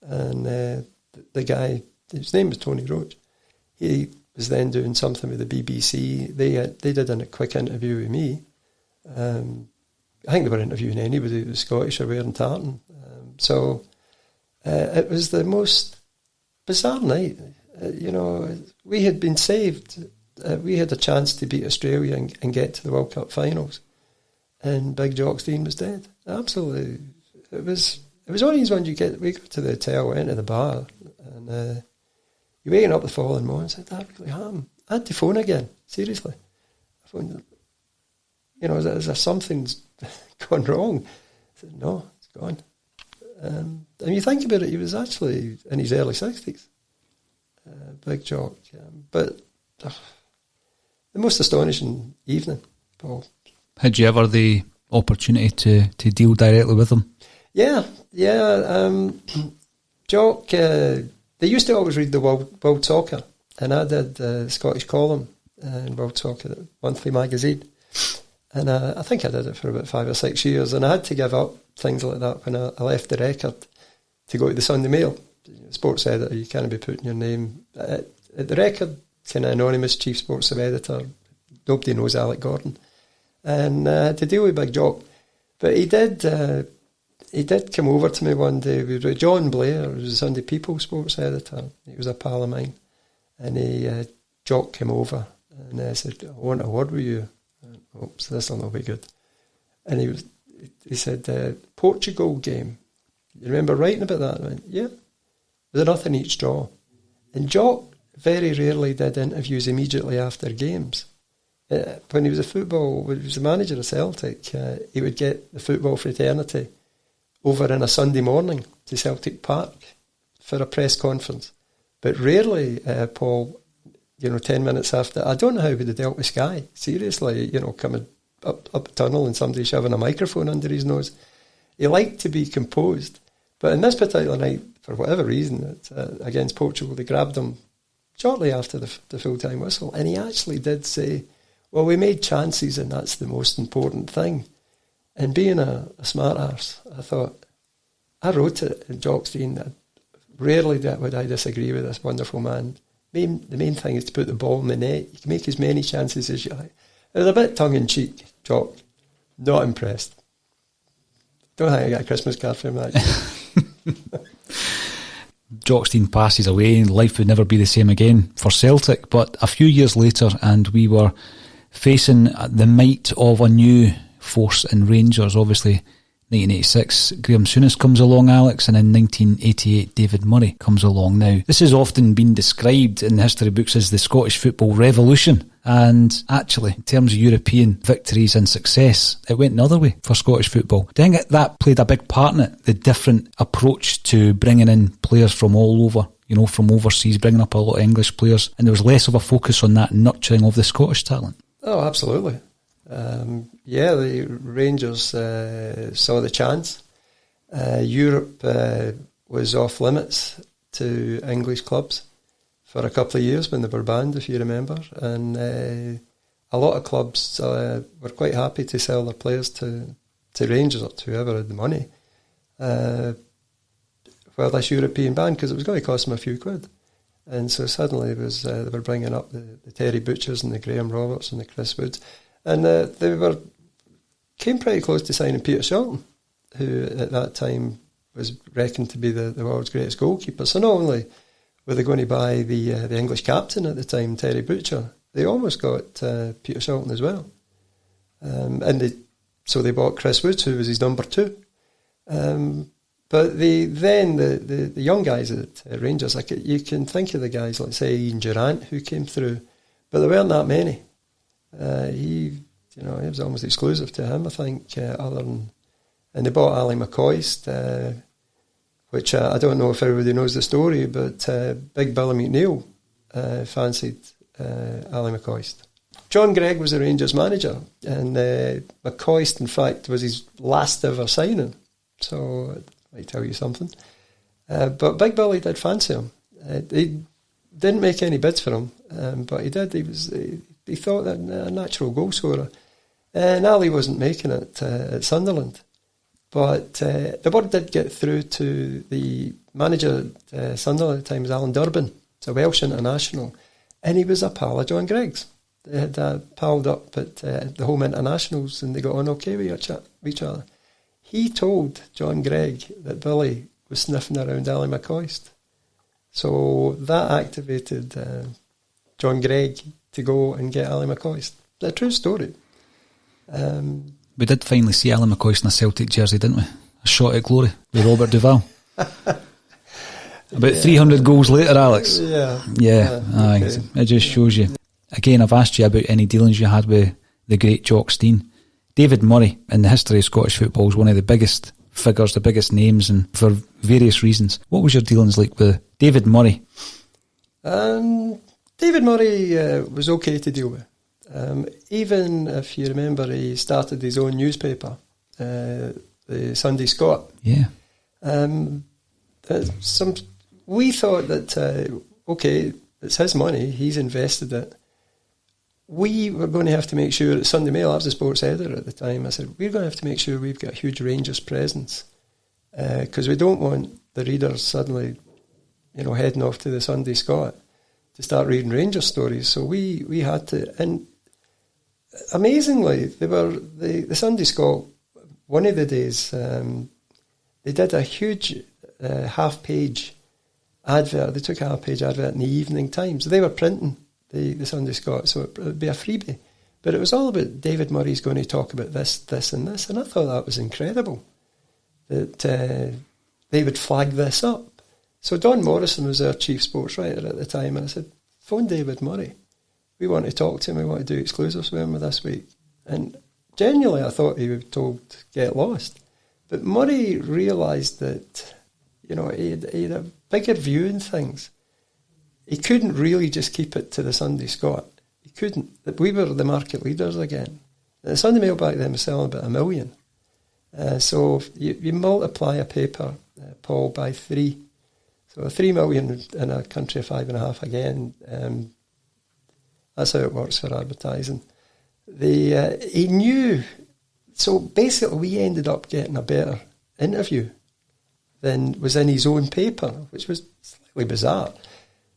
And the guy, his name was Tony Roach, he was then doing something with the BBC. They did a quick interview with me. I think they were interviewing anybody who was Scottish or wearing tartan. So it was the most bizarre night. We had been saved. We had a chance to beat Australia and get to the World Cup finals. And Big Jock Steyn was dead. Absolutely. It was one of these ones we got to the hotel, went to the bar, and you're waking up the following morning and said, that really happened. I had to phone again, seriously. I phoned, is there something's gone wrong? I said, no, it's gone. And you think about it, he was actually in his early 60s, Big Jock. But the most astonishing evening, Paul. Had you ever the opportunity to deal directly with him? Yeah. Jock, they used to always read the World Soccer, and I did the Scottish column in World Soccer monthly magazine, and I think I did it for about 5 or 6 years, and I had to give up things like that when I left the Record to go to the Sunday Mail. Sports editor, you can't be putting your name at the Record, kind of anonymous chief sports editor. Nobody knows Alec Gordon, and I had to deal with Big Jock, but he did come over to me one day with John Blair, who was the Sunday People sports editor. He was a pal of mine. And Jock came over and I said, I want a word with you. Oops, this will not be good. And he said, Portugal game. You remember writing about that? I went, yeah. There's nothing each draw. And Jock very rarely did interviews immediately after games. When he was he was the manager of Celtic, he would get the football fraternity over on a Sunday morning to Celtic Park for a press conference. But rarely, Paul, 10 minutes after, I don't know how he would have dealt with Sky. Seriously, coming up a tunnel and somebody shoving a microphone under his nose. He liked to be composed. But in this particular night, for whatever reason, against Portugal, they grabbed him shortly after the full-time whistle. And he actually did say, well, we made chances and that's the most important thing. And being a smart arse, I thought, I wrote it in Jock Steyn that rarely would I disagree with this wonderful man. The main thing is to put the ball in the net. You can make as many chances as you like. It was a bit tongue-in-cheek, Jock. Not impressed. Don't think I got a Christmas card for him that. Jock Steyn passes away and life would never be the same again for Celtic. But a few years later, and we were facing the might of a new force in Rangers. Obviously 1986 Graham Souness comes along, Alex, and in 1988 David Murray comes along. Now this has often been described in the history books as the Scottish football revolution, and actually in terms of European victories and success it went another way for Scottish football. Do you think that played a big part in it, the different approach to bringing in players from all over, from overseas, bringing up a lot of English players, and there was less of a focus on that nurturing of the Scottish talent? Oh, absolutely. The Rangers saw the chance. Europe was off limits to English clubs for a couple of years when they were banned, if you remember, and a lot of clubs were quite happy to sell their players to Rangers or to whoever had the money for this European ban, because it was going to cost them a few quid. And so suddenly it was they were bringing up the Terry Butchers and the Graham Roberts and the Chris Woods, and they came pretty close to signing Peter Shilton, who at that time was reckoned to be the world's greatest goalkeeper. So not only were they going to buy the English captain at the time, Terry Butcher, they almost got Peter Shilton as well. So they bought Chris Woods, who was his number 2. But the young guys at Rangers, like you can think of the guys like, say, Ian Durrant, who came through, but there weren't that many. He was almost exclusive to him, I think, other than... And they bought Ali McCoist, which I don't know if everybody knows the story, but Big Billy McNeil fancied Ali McCoist. John Gregg was the Rangers manager, and McCoist, in fact, was his last ever signing. So, I might tell you something. But Big Billy did fancy him. He didn't make any bids for him, but he did. He thought that a natural goal scorer. And Ali wasn't making it at Sunderland. But the word did get through to the manager at Sunderland at the time, was Alan Durbin. It's a Welsh international. And he was a pal of John Gregg's. They had palled up at the home internationals, and they got on okay with each other. He told John Gregg that Billy was sniffing around Ali McCoist. So that activated John Gregg to go and get Ali McCoist. It's a true story. We did finally see Ali McCoist in a Celtic jersey, didn't we? A shot at glory with Robert Duval. About 300 goals later, Alex. Yeah. Aye, okay. It just shows you. Again, I've asked you about any dealings you had with the great Jock Stein. David Murray, in the history of Scottish football, is one of the biggest figures, the biggest names, and for various reasons. What was your dealings like with David Murray? David Murray was okay to deal with. Even if you remember, he started his own newspaper, the Sunday Scot. Yeah. We thought that, okay, it's his money, he's invested it. We were going to have to make sure, at Sunday Mail, I was the sports editor at the time, I said, we're going to have to make sure we've got a huge Rangers presence, because we don't want the readers suddenly, heading off to the Sunday Scot to start reading Rangers stories. So we had to, and amazingly, they were the Sunday Scot. One of the days, they did a huge half-page advert. They took a half-page advert in the Evening Times. They were printing the Sunday Scot, so it would be a freebie. But it was all about David Murray's going to talk about this, this and this, and I thought that was incredible, that they would flag this up. So Don Morrison was our chief sports writer at the time, and I said, phone David Murray. We want to talk to him, we want to do exclusives with him this week. And genuinely I thought he would be told to get lost. But Murray realised that, he had a bigger view in things. He couldn't really just keep it to the Sunday Scot. He couldn't. We were the market leaders again. The Sunday Mail back then was selling about 1 million. So you multiply a paper, Paul, by 3. So 3 million in a country of 5.5 again. That's how it works for advertising. He knew. So basically we ended up getting a better interview than was in his own paper, which was slightly bizarre.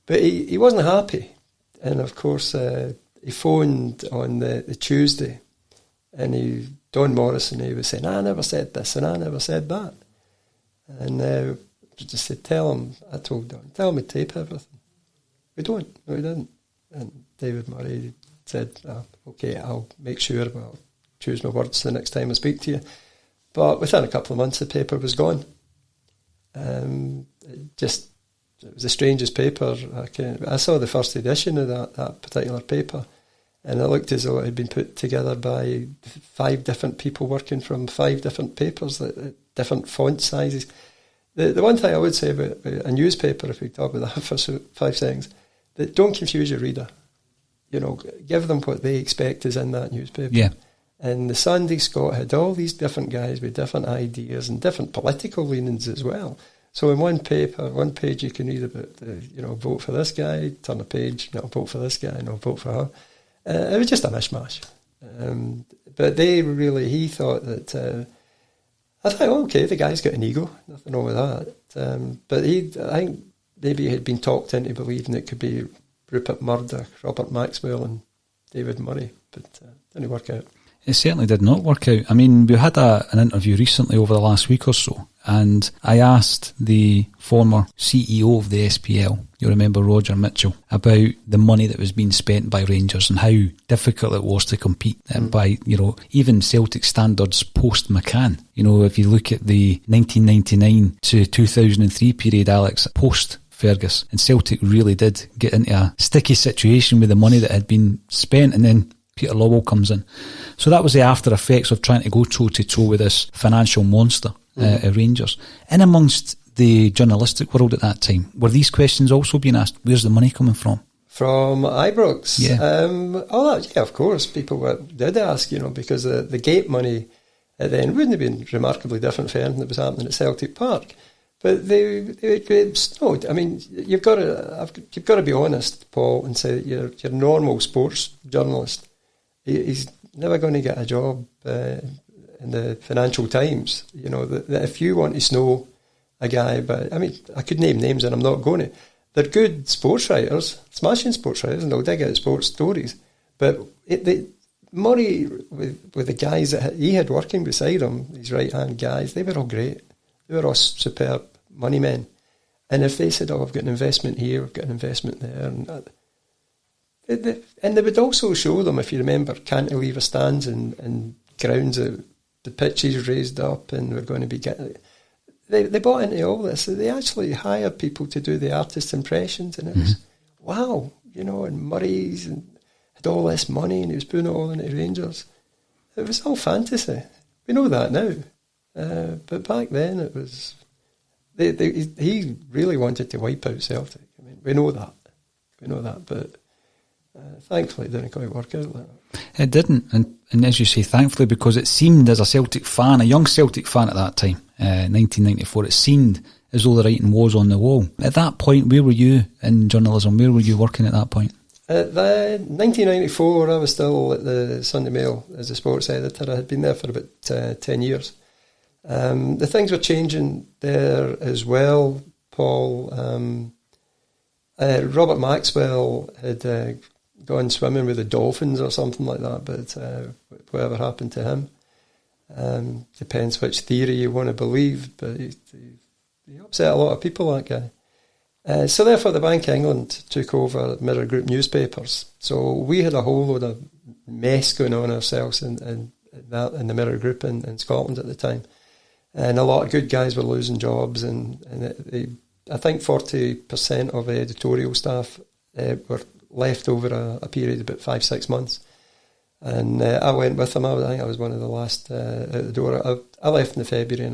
But he wasn't happy. And of course, he phoned on the Tuesday, and Don Morrison, he was saying, I never said this and I never said that. And just said, I told Don, tell me to tape everything. We don't. No, he didn't. And David Murray said, okay, I'll make sure, I'll choose my words the next time I speak to you. But within a couple of months, the paper was gone. It was the strangest paper. I saw the first edition of that particular paper, and it looked as though it had been put together by 5 different people working from 5 different papers, different font sizes. The one thing I would say about a newspaper, if we talk about that for 5 seconds, that don't confuse your reader. Give them what they expect is in that newspaper. Yeah. And the Sunday Scott had all these different guys with different ideas and different political leanings as well. So in one page you can read about, vote for this guy, turn a page, no, vote for this guy, no, vote for her. It was just a mishmash. But he thought that, I thought, okay, the guy's got an ego, nothing wrong with that. But I think maybe he had been talked into believing it could be Rupert Murdoch, Robert Maxwell and David Murray, but didn't work out. It certainly did not work out. I mean, we had an interview recently over the last week or so, and I asked the former CEO of the SPL, you remember Roger Mitchell, about the money that was being spent by Rangers and how difficult it was to compete by, even Celtic standards post McCann. If you look at the 1999 to 2003 period, Alex, post Fergus, and Celtic really did get into a sticky situation with the money that had been spent, and then Peter Lawwell comes in. So that was the after effects of trying to go toe-to-toe with this financial monster at Rangers. In amongst the journalistic world at that time, were these questions also being asked? Where's the money coming from? From Ibrox? Yeah. Of course. People did ask, because the gate money at the end wouldn't have been remarkably different for anything that was happening at Celtic Park. But they snowed. I mean, you've got to be honest, Paul, and say that your normal sports journalist, he's never going to get a job in the Financial Times. That if you want to snow a guy, but I mean, I could name names and I'm not going to. They're good sports writers, smashing sports writers, and they'll dig out sports stories. But Murray, with the guys that he had working beside him, these right-hand guys, they were all great. They were all superb money men. And if they said, I've got an investment here, I've got an investment there, and they would also show them, if you remember, cantilever stands and grounds that the pitches raised up and we're going to be getting... They bought into all this. They actually hired people to do the artist impressions, and it was, wow, and Murray's and had all this money and he was putting it all into Rangers. It was all fantasy. We know that now. But back then it was... he really wanted to wipe out Celtic. I mean, we know that, but... thankfully, it didn't quite work out like that. It didn't, and as you say, thankfully, because it seemed as a Celtic fan, a young Celtic fan at that time, 1994, it seemed as though the writing was on the wall. At that point, where were you in journalism? Where were you working at that point? At 1994, I was still at the Sunday Mail as a sports editor. I had been there for about 10 years. The things were changing there as well, Paul. Robert Maxwell had gone swimming with the dolphins or something like that, but whatever happened to him, depends which theory you want to believe, but he upset a lot of people, that guy. So therefore the Bank of England took over Mirror Group newspapers, so we had a whole load of mess going on ourselves in the Mirror Group in Scotland at the time, and a lot of good guys were losing jobs, and I think 40% of the editorial staff were left over a period of about 5-6 months. And I went with them. I think I was one of the last out the door. I left in February,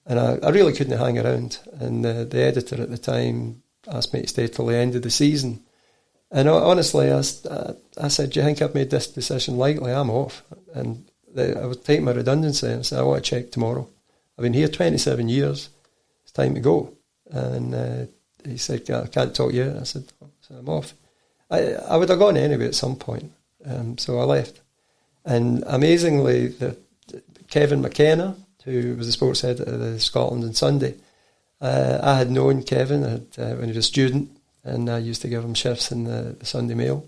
and I really couldn't hang around. And the editor at the time asked me to stay till the end of the season. And honestly, I said, do you think I've made this decision lightly? I'm off. And I would take my redundancy and say, I want to check tomorrow. I've been here 27 years. It's time to go. And he said, I can't talk yet. I said, so I'm off. I would have gone anyway at some point. So I left. And amazingly, Kevin McKenna, who was the sports editor of the Scotland and Sunday, I had known Kevin when he was a student, and I used to give him shifts in the Sunday Mail.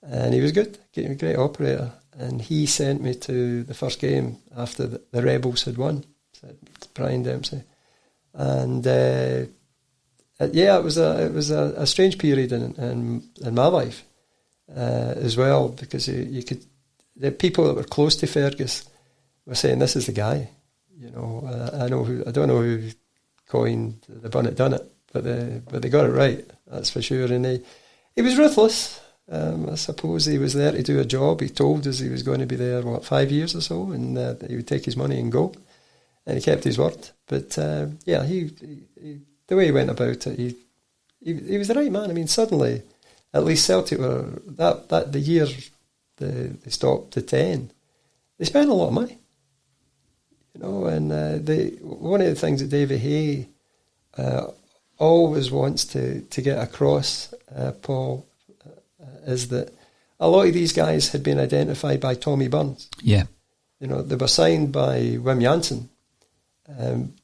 And he was good, a great operator. And he sent me to the first game after the Rebels had won, said Brian Dempsey. And it was a strange period in my life as well, because the people that were close to Fergus were saying, "This is the guy." I don't know who coined the "bun it, done it," but they got it right. That's for sure. And he was ruthless. I suppose he was there to do a job. He told us he was going to be there 5 years or so, and that he would take his money and go. And he kept his word. But he the way he went about it, he was the right man. I mean, suddenly, at least Celtic were the year they stopped to 10. they spend a lot of money. And one of the things that Davy Hay always wants to get across, Paul, is that a lot of these guys had been identified by Tommy Burns. Yeah. They were signed by Wim Janssen,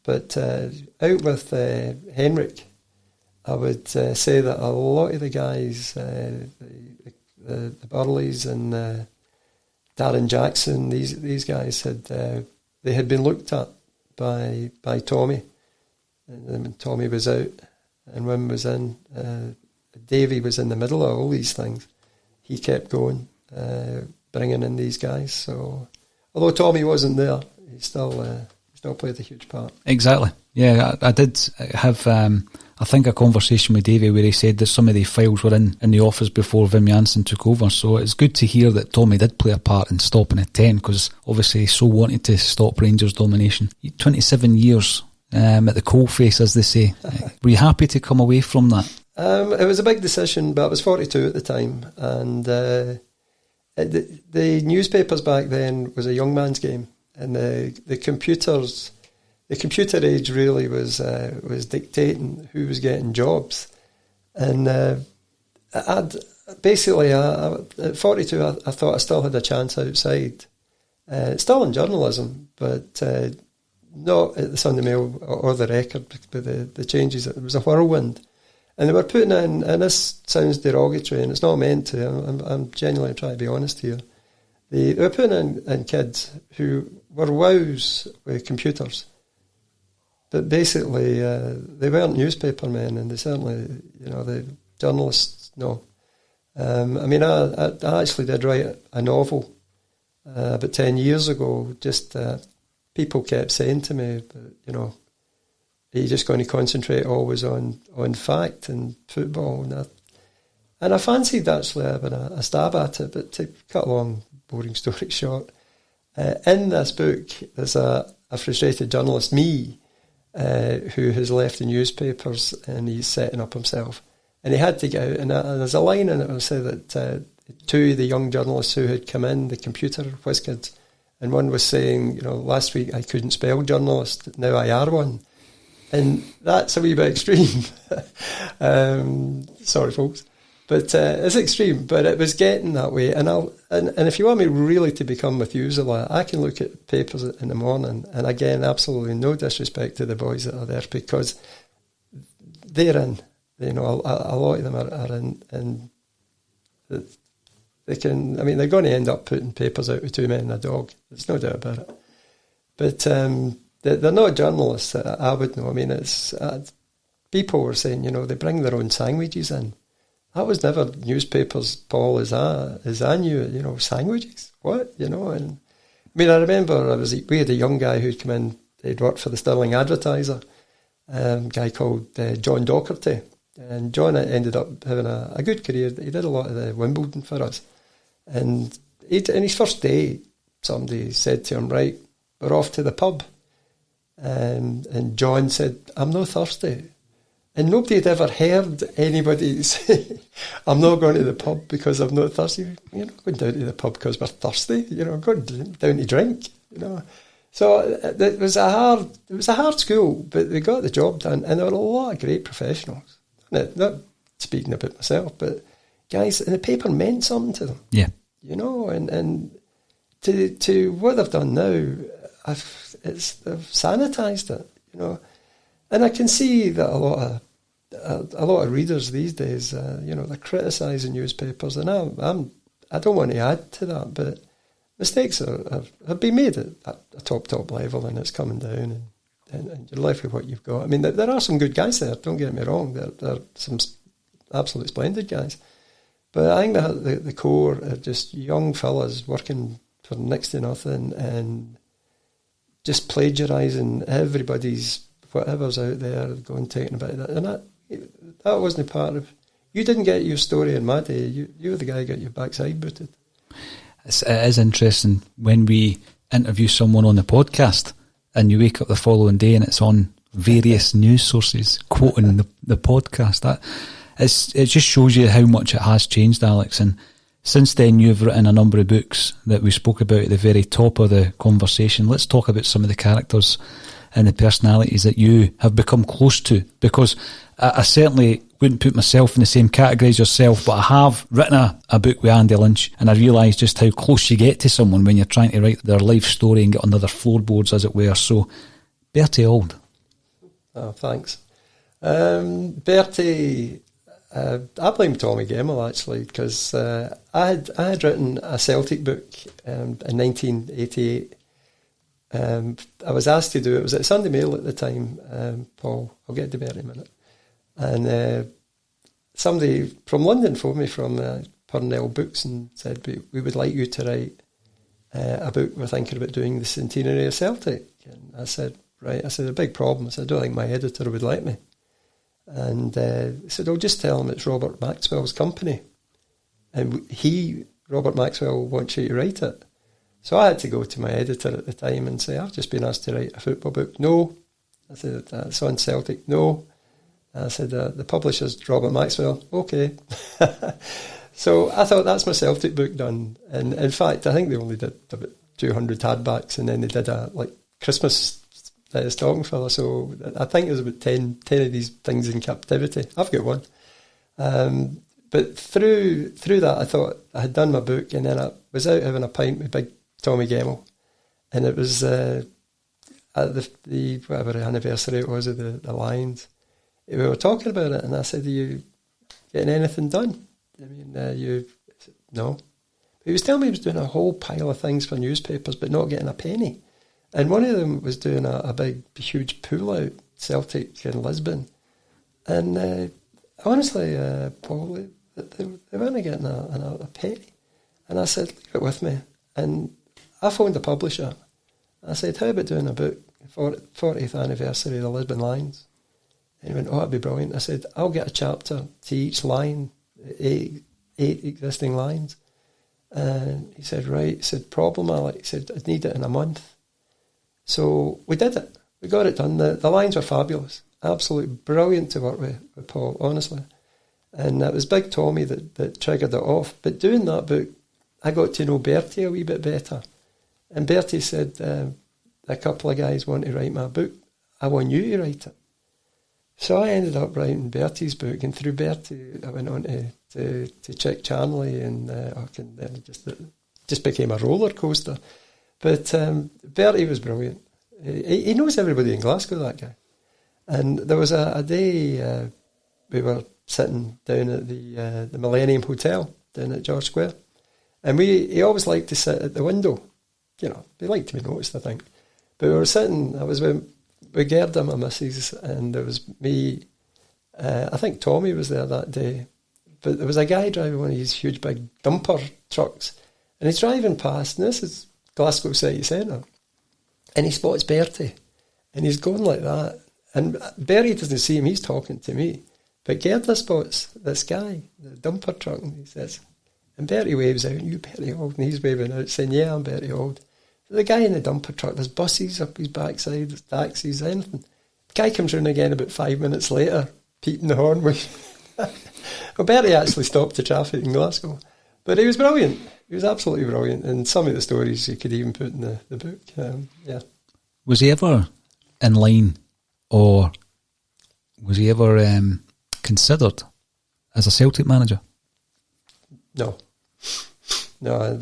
but out with Henrik, I would say that a lot of the guys, the Burleys and Darren Jackson, these guys they had been looked at by Tommy, and when Tommy was out and Wim was in, Davy was in the middle of all these things. He kept going, bringing in these guys. So, although Tommy wasn't there, he still played a huge part. Exactly. Yeah, I did have, I think, a conversation with Davy where he said that some of the files were in the office before Wim Janssen took over. So it's good to hear that Tommy did play a part in stopping at 10, because obviously he so wanted to stop Rangers' domination. 27 years at the coalface, as they say. Were you happy to come away from that? It was a big decision, but I was 42 at the time, and the newspapers back then was a young man's game, and the computer age really was dictating who was getting jobs, and at 42 I thought I still had a chance outside, still in journalism, but not at the Sunday Mail or the Record, with the changes. It was a whirlwind. And they were putting in, and this sounds derogatory, and it's not meant to, I'm genuinely trying to be honest here. They were putting in kids who were wows with computers. But basically, they weren't newspaper men, and they certainly, the journalists, no. I actually did write a novel about 10 years ago. Just people kept saying to me, are you just going to concentrate always on fact and football? And I fancied actually having a stab at it, but to cut a long, boring story short, in this book there's a frustrated journalist, me, who has left the newspapers and he's setting up himself. And he had to get out, and there's a line in it that said that two of the young journalists who had come in, the computer whiz kids, and one was saying, last week I couldn't spell journalist, now I are one. And that's a wee bit extreme. Sorry, folks. But it's extreme. But it was getting that way. And if you want me really to become Methuselah, I can look at papers in the morning. And again, absolutely no disrespect to the boys that are there, because they're in. A lot of them are in. And they can, they're going to end up putting papers out with two men and a dog. There's no doubt about it. But they're not journalists, I would know. It's people were saying, they bring their own sandwiches in. That was never newspapers, Paul, as I knew it. Sandwiches, what? And I remember we had a young guy who'd come in. He'd worked for the Stirling Advertiser, a guy called John Docherty, and John ended up having a good career. He did a lot of the Wimbledon for us, and in his first day, somebody said to him, "Right, we're off to the pub." And John said, "I'm not thirsty." And nobody had ever heard anybody say, "I'm not going to the pub because I'm not thirsty." You're not going down to the pub because we're thirsty. I'm going down to drink. So it was a hard school, but they got the job done, and there were a lot of great professionals. Not speaking about myself, but guys, and the paper meant something to them. Yeah, and to what they've done now. They've sanitised it, and I can see that a lot of readers these days, they're criticising newspapers, and I don't want to add to that, but mistakes have been made at a top level, and it's coming down, and you're left with what you've got. There are some good guys there. Don't get me wrong. There are some absolutely splendid guys, but I think the core are just young fellas working for next to nothing and just plagiarising everybody's whatever's out there, going taking about that, and that wasn't part of. You didn't get your story in my day. You were the guy who got your backside booted. It is interesting when we interview someone on the podcast, and you wake up the following day and it's on various news sources quoting the podcast. It just shows you how much it has changed, Alex. And Since then, you've written a number of books that we spoke about at the very top of the conversation. Let's talk about some of the characters and the personalities that you have become close to, because I certainly wouldn't put myself in the same category as yourself, but I have written a book with Andy Lynch, and I realise just how close you get to someone when you're trying to write their life story and get under their floorboards, as it were. So, Bertie Auld. Oh, thanks. Bertie, I blame Tommy Gemmell, actually, because I had written a Celtic book in 1988. I was asked to do it. It was at Sunday Mail at the time, Paul. I'll get to Bertie in a minute. And somebody from London phoned me from Purnell Books and said, we would like you to write a book. We're thinking about doing the centenary of Celtic. And I said, right. I said, a big problem. I said, I don't think my editor would let me. And he said, I'll just tell him it's Robert Maxwell's company. And Robert Maxwell, wants you to write it. So I had to go to my editor at the time and say, I've just been asked to write a football book. No. I said, it's on Celtic. No. I said, the publisher's Robert Maxwell. Okay. So I thought, that's my Celtic book done. And in fact, I think they only did about 200 hardbacks, and then they did a Christmas stocking filler. So I think there's about 10 of these things in captivity. I've got one. But through that, I thought I had done my book, and then I was out having a pint with big Tommy Gemmell, and it was at the whatever anniversary it was of the Lions. We were talking about it, and I said, "Are you getting anything done?" I mean, no. But he was telling me he was doing a whole pile of things for newspapers, but not getting a penny. And one of them was doing a big, huge pool out, Celtic in Lisbon. And honestly, Paul, they weren't getting a penny. And I said, leave it with me. And I phoned the publisher. I said, how about doing a book, 40th anniversary of the Lisbon Lions? And he went, oh, that'd be brilliant. I said, I'll get a chapter to each line, eight existing lines. And he said, right. He said, problem, Alec. He said, I'd need it in a month. So we did it. We got it done. The lines were fabulous. Absolutely brilliant to work with Paul, honestly. And it was Big Tommy that triggered it off. But doing that book, I got to know Bertie a wee bit better. And Bertie said, a couple of guys want to write my book. I want you to write it. So I ended up writing Bertie's book, and through Bertie I went on to Chick Charnley, and it just became a roller coaster. But Bertie was brilliant. He knows everybody in Glasgow, that guy. And there was a day we were sitting down at the Millennium Hotel down at George Square, and he always liked to sit at the window. You know, he liked to be noticed, I think. But we were sitting, I was with Gerda, my missus, and there was me. I think Tommy was there that day. But there was a guy driving one of these huge big dumper trucks, and he's driving past, and this is Glasgow City Centre, and he spots Bertie, and he's going like that, and Bertie doesn't see him, he's talking to me, but Gerda spots this guy, the dumper truck, and he says, and Bertie waves out, you Bertie Auld, and he's waving out saying, yeah, I'm Bertie Auld. The guy in the dumper truck, there's buses up his backside, there's taxis, anything. The guy comes round again about 5 minutes later, peeping the horn with well, Bertie actually stopped the traffic in Glasgow, but he was brilliant. He was absolutely brilliant, and some of the stories you could even put in the book. Yeah. Was he ever in line, or was he ever considered as a Celtic manager? No, not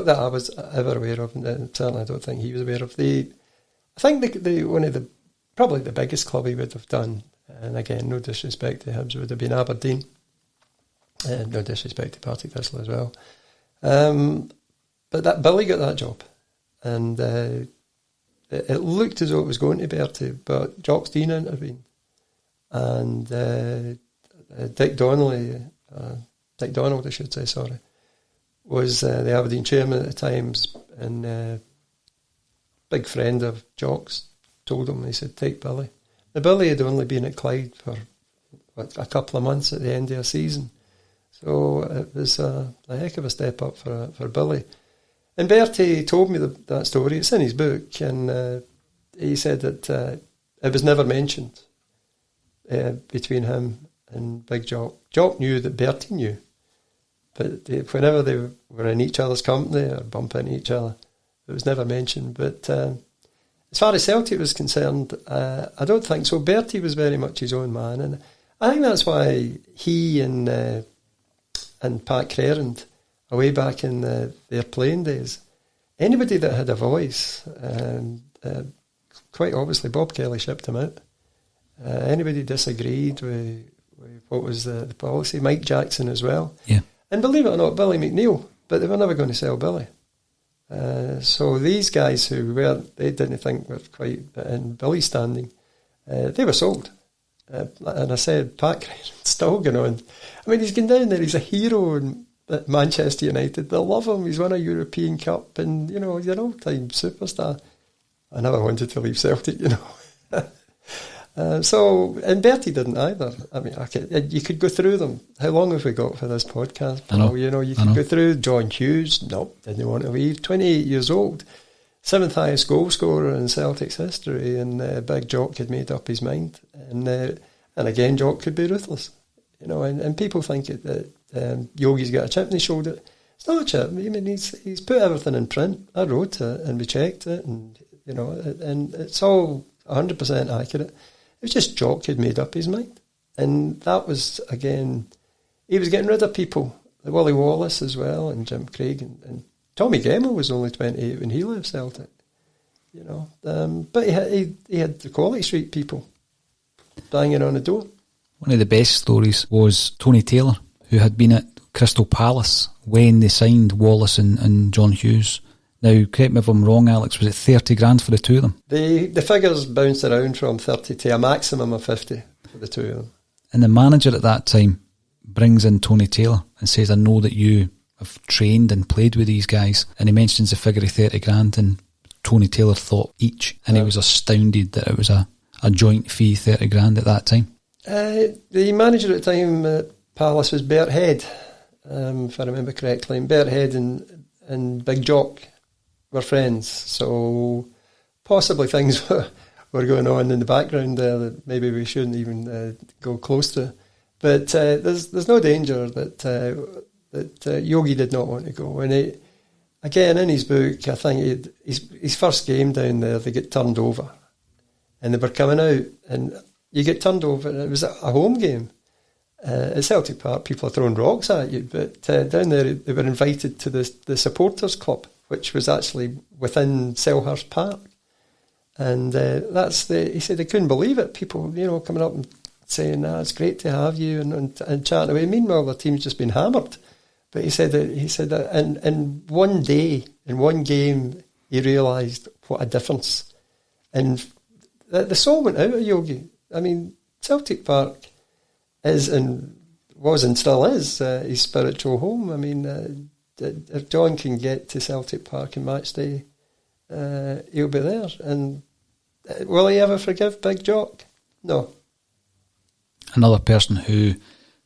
that I was ever aware of, and certainly I don't think he was aware of. I think one of probably the biggest club he would have done, and again, no disrespect to Hibs, would have been Aberdeen. No disrespect to Partick Thistle as well. But that Billy got that job, and it looked as though it was going to Bertie, but Jock Dean intervened, and Dick Donald, I should say, sorry, was the Aberdeen chairman at the time, and big friend of Jock's, told him, he said, take Billy. Now, Billy had only been at Clyde for a couple of months at the end of a season, so it was a heck of a step up for Billy. And Bertie told me that story. It's in his book, and he said that it was never mentioned between him and Big Jock. Jock knew that Bertie knew, But whenever they were in each other's company or bump into each other, it was never mentioned. But as far as Celtic was concerned, I don't think so. Bertie was very much his own man, and I think that's why he and Pat Crerand, way back in their playing days, anybody that had a voice, quite obviously Bob Kelly shipped him out. Anybody disagreed with what was the policy, Mike Jackson as well. Yeah. And believe it or not, Billy McNeil, but they were never going to sell Billy. So these guys who they didn't think were quite in Billy's standing, they were sold. And I said, Pat Crerand's still going on. I mean, he's gone down there, he's a hero at Manchester United. They love him, he's won a European Cup, and, you know, he's an all-time superstar. I never wanted to leave Celtic, you know. And Bertie didn't either. I mean, you could go through them. How long have we got for this podcast? I know. You know, you could go through John Hughes. Nope, didn't want to leave. 28 years old, 7th highest goal scorer in Celtic's history, and Big Jock had made up his mind. And again, Jock could be ruthless, you know. And people think that Yogi's got a chip in his shoulder. It's not a chip. I mean, he's put everything in print. I wrote it, and we checked it, and you know, and it's all 100% accurate. It was just Jock had made up his mind. And that was, again, he was getting rid of people. Willie Wallace as well, and Jim Craig. And Tommy Gemmell was only 28 when he left Celtic. You know, but he had the Quality Street people banging on the door. One of the best stories was Tony Taylor, who had been at Crystal Palace when they signed Wallace and John Hughes. Now, correct me if I'm wrong, Alex, was it 30 grand for the two of them? The figures bounced around from 30 to a maximum of 50 for the two of them. And the manager at that time brings in Tony Taylor and says, I know that you have trained and played with these guys. And he mentions the figure of 30 grand, and Tony Taylor thought each. And he was astounded that it was a joint fee, 30 grand at that time. The manager at the time at Palace was Bert Head, if I remember correctly. And Bert Head and Big Jock were friends, so possibly things were going on in the background there that maybe we shouldn't even go close to. But there's no danger that Yogi did not want to go. And again, in his book, I think his first game down there, they get turned over, and they were coming out, and you get turned over. And it was a home game at Celtic Park. People are throwing rocks at you, but down there they were invited to the supporters club, which was actually within Selhurst Park. And he said they couldn't believe it. People, you know, coming up and saying, it's great to have you, and chatting away. Meanwhile, the team's just been hammered. But he said that in one day, in one game, he realised what a difference. And the soul went out of Yogi. I mean, Celtic Park is and was and still is his spiritual home. I mean, if John can get to Celtic Park in match day, he'll be there. And will he ever forgive Big Jock? No. Another person who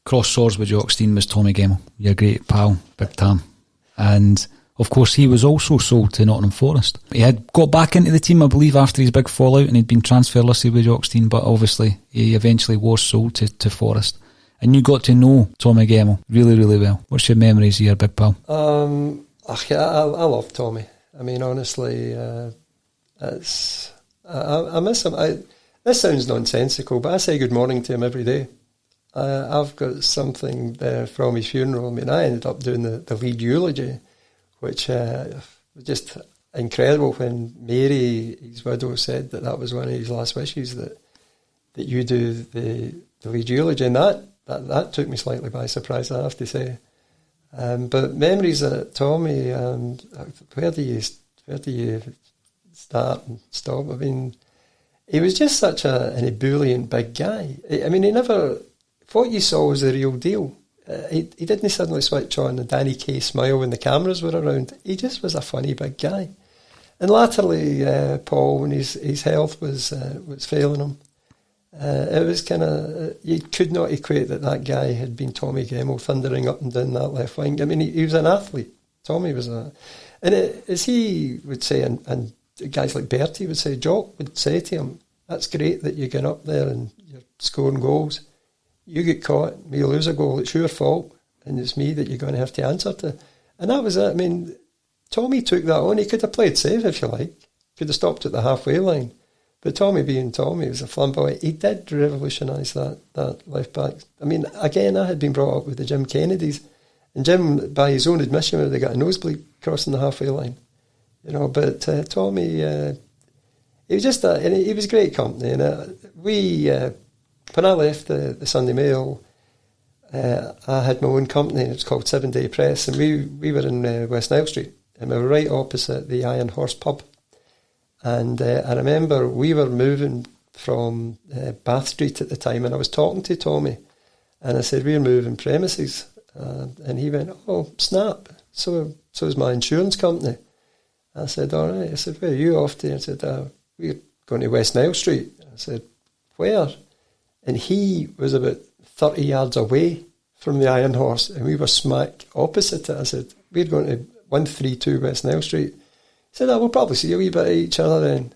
crossed swords with Jock Stein was Tommy Gemmell, your great pal, Big Tam. And of course, he was also sold to Nottingham Forest. He had got back into the team, I believe, after his big fallout, and he'd been transfer listed with Jock Stein, but obviously he eventually was sold to Forest. And you got to know Tommy Gemmell really, really well. What's your memories of your big pal? I love Tommy. I mean, honestly, I miss him. This sounds nonsensical, but I say good morning to him every day. I've got something there from his funeral. I mean, I ended up doing the lead eulogy, which was just incredible when Mary, his widow, said that was one of his last wishes, that you do the lead eulogy, and that took me slightly by surprise, I have to say. But memories of Tommy, where do you start and stop? I mean, he was just such an ebullient big guy. I mean, what you saw was the real deal. He didn't suddenly switch on the Danny Kaye smile when the cameras were around. He just was a funny big guy. And latterly, Paul, when his health was failing him, it was kind of, you could not equate that guy had been Tommy Gemmell thundering up and down that left wing. I mean, he was an athlete. Tommy was as he would say, and guys like Bertie would say, Jock would say to him, that's great that you're getting up there and you're scoring goals. You get caught, you lose a goal, it's your fault. and it's me that you're going to have to answer to. And that was it. I mean, Tommy took that on. He could have played safe, if you like. Could have stopped at the halfway line. But Tommy being Tommy, was a flamboyant. He did revolutionise that left back. I mean, again, I had been brought up with the Jim Kennedys. And Jim, by his own admission, they got a nosebleed crossing the halfway line. You know, but Tommy, he was just and he was great company. And when I left the Sunday Mail, I had my own company. It was called 7 Day Press, and we were in West Nile Street, and we were right opposite the Iron Horse pub. And I remember we were moving from Bath Street at the time, and I was talking to Tommy, and I said, we're moving premises. And he went, oh, snap, so is my insurance company. I said, all right. I said, where are you off to? I said, we're going to West Nile Street. I said, where? And he was about 30 yards away from the Iron Horse, and we were smack opposite it. I said, we're going to 132 West Nile Street. He said, we'll probably see a wee bit of each other then.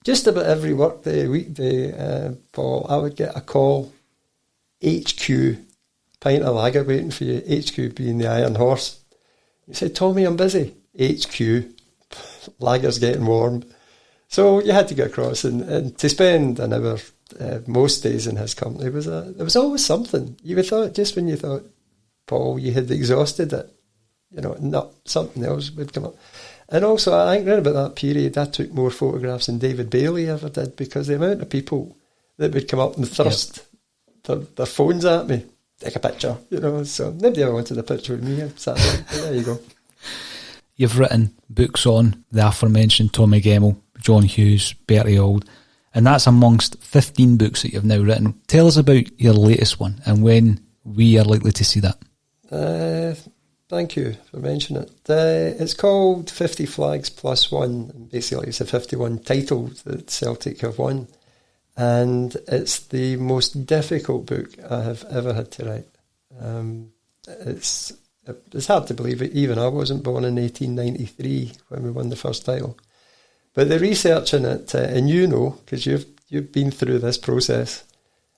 Just about every workday, weekday, Paul, I would get a call, HQ, pint of lager waiting for you, HQ being the Iron Horse. He said, Tommy, I'm busy. HQ, lager's getting warm. So you had to get across, and to spend an hour most days in his company there was always something. You would thought, just when you thought, Paul, you had exhausted it, you know, not something else would come up. And also, I think right about that period, I took more photographs than David Bailey ever did, because the amount of people that would come up and thrust their phones at me, take a picture, you know. So nobody ever wanted a picture with me. There you go. You've written books on the aforementioned Tommy Gemmell, John Hughes, Bertie Auld, and that's amongst 15 books that you've now written. Tell us about your latest one and when we are likely to see that. Thank you for mentioning it. It's called 50 Flags Plus One. And basically, it's the 51 titles that Celtic have won. And it's the most difficult book I have ever had to write. It's hard to believe it. Even I wasn't born in 1893 when we won the first title. But the research in it, and you know, because you've been through this process,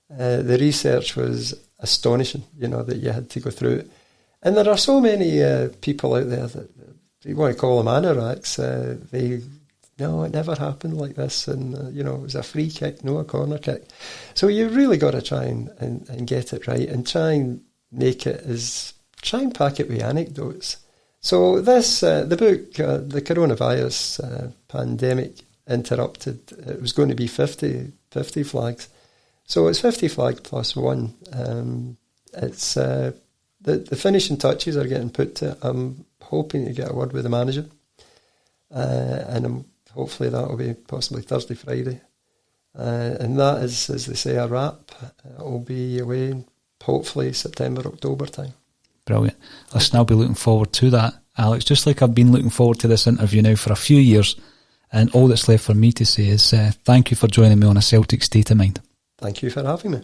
the research was astonishing, you know, that you had to go through it. And there are so many people out there that you want to call them anoraks. No, it never happened like this, and you know, it was a free kick, no a corner kick. So you've really got to try and get it right, and try and pack it with anecdotes. So this, the book, the coronavirus pandemic interrupted, it was going to be 50 flags. So it's 50 flags plus one. It's the finishing touches are getting put to it. I'm hoping to get a word with the manager, and hopefully that will be possibly Thursday, Friday. And that is, as they say, a wrap. It'll be away hopefully September, October time. Brilliant. Listen, I'll be looking forward to that, Alex, just like I've been looking forward to this interview now for a few years. And all that's left for me to say is thank you for joining me on A Celtic State of Mind. Thank you for having me.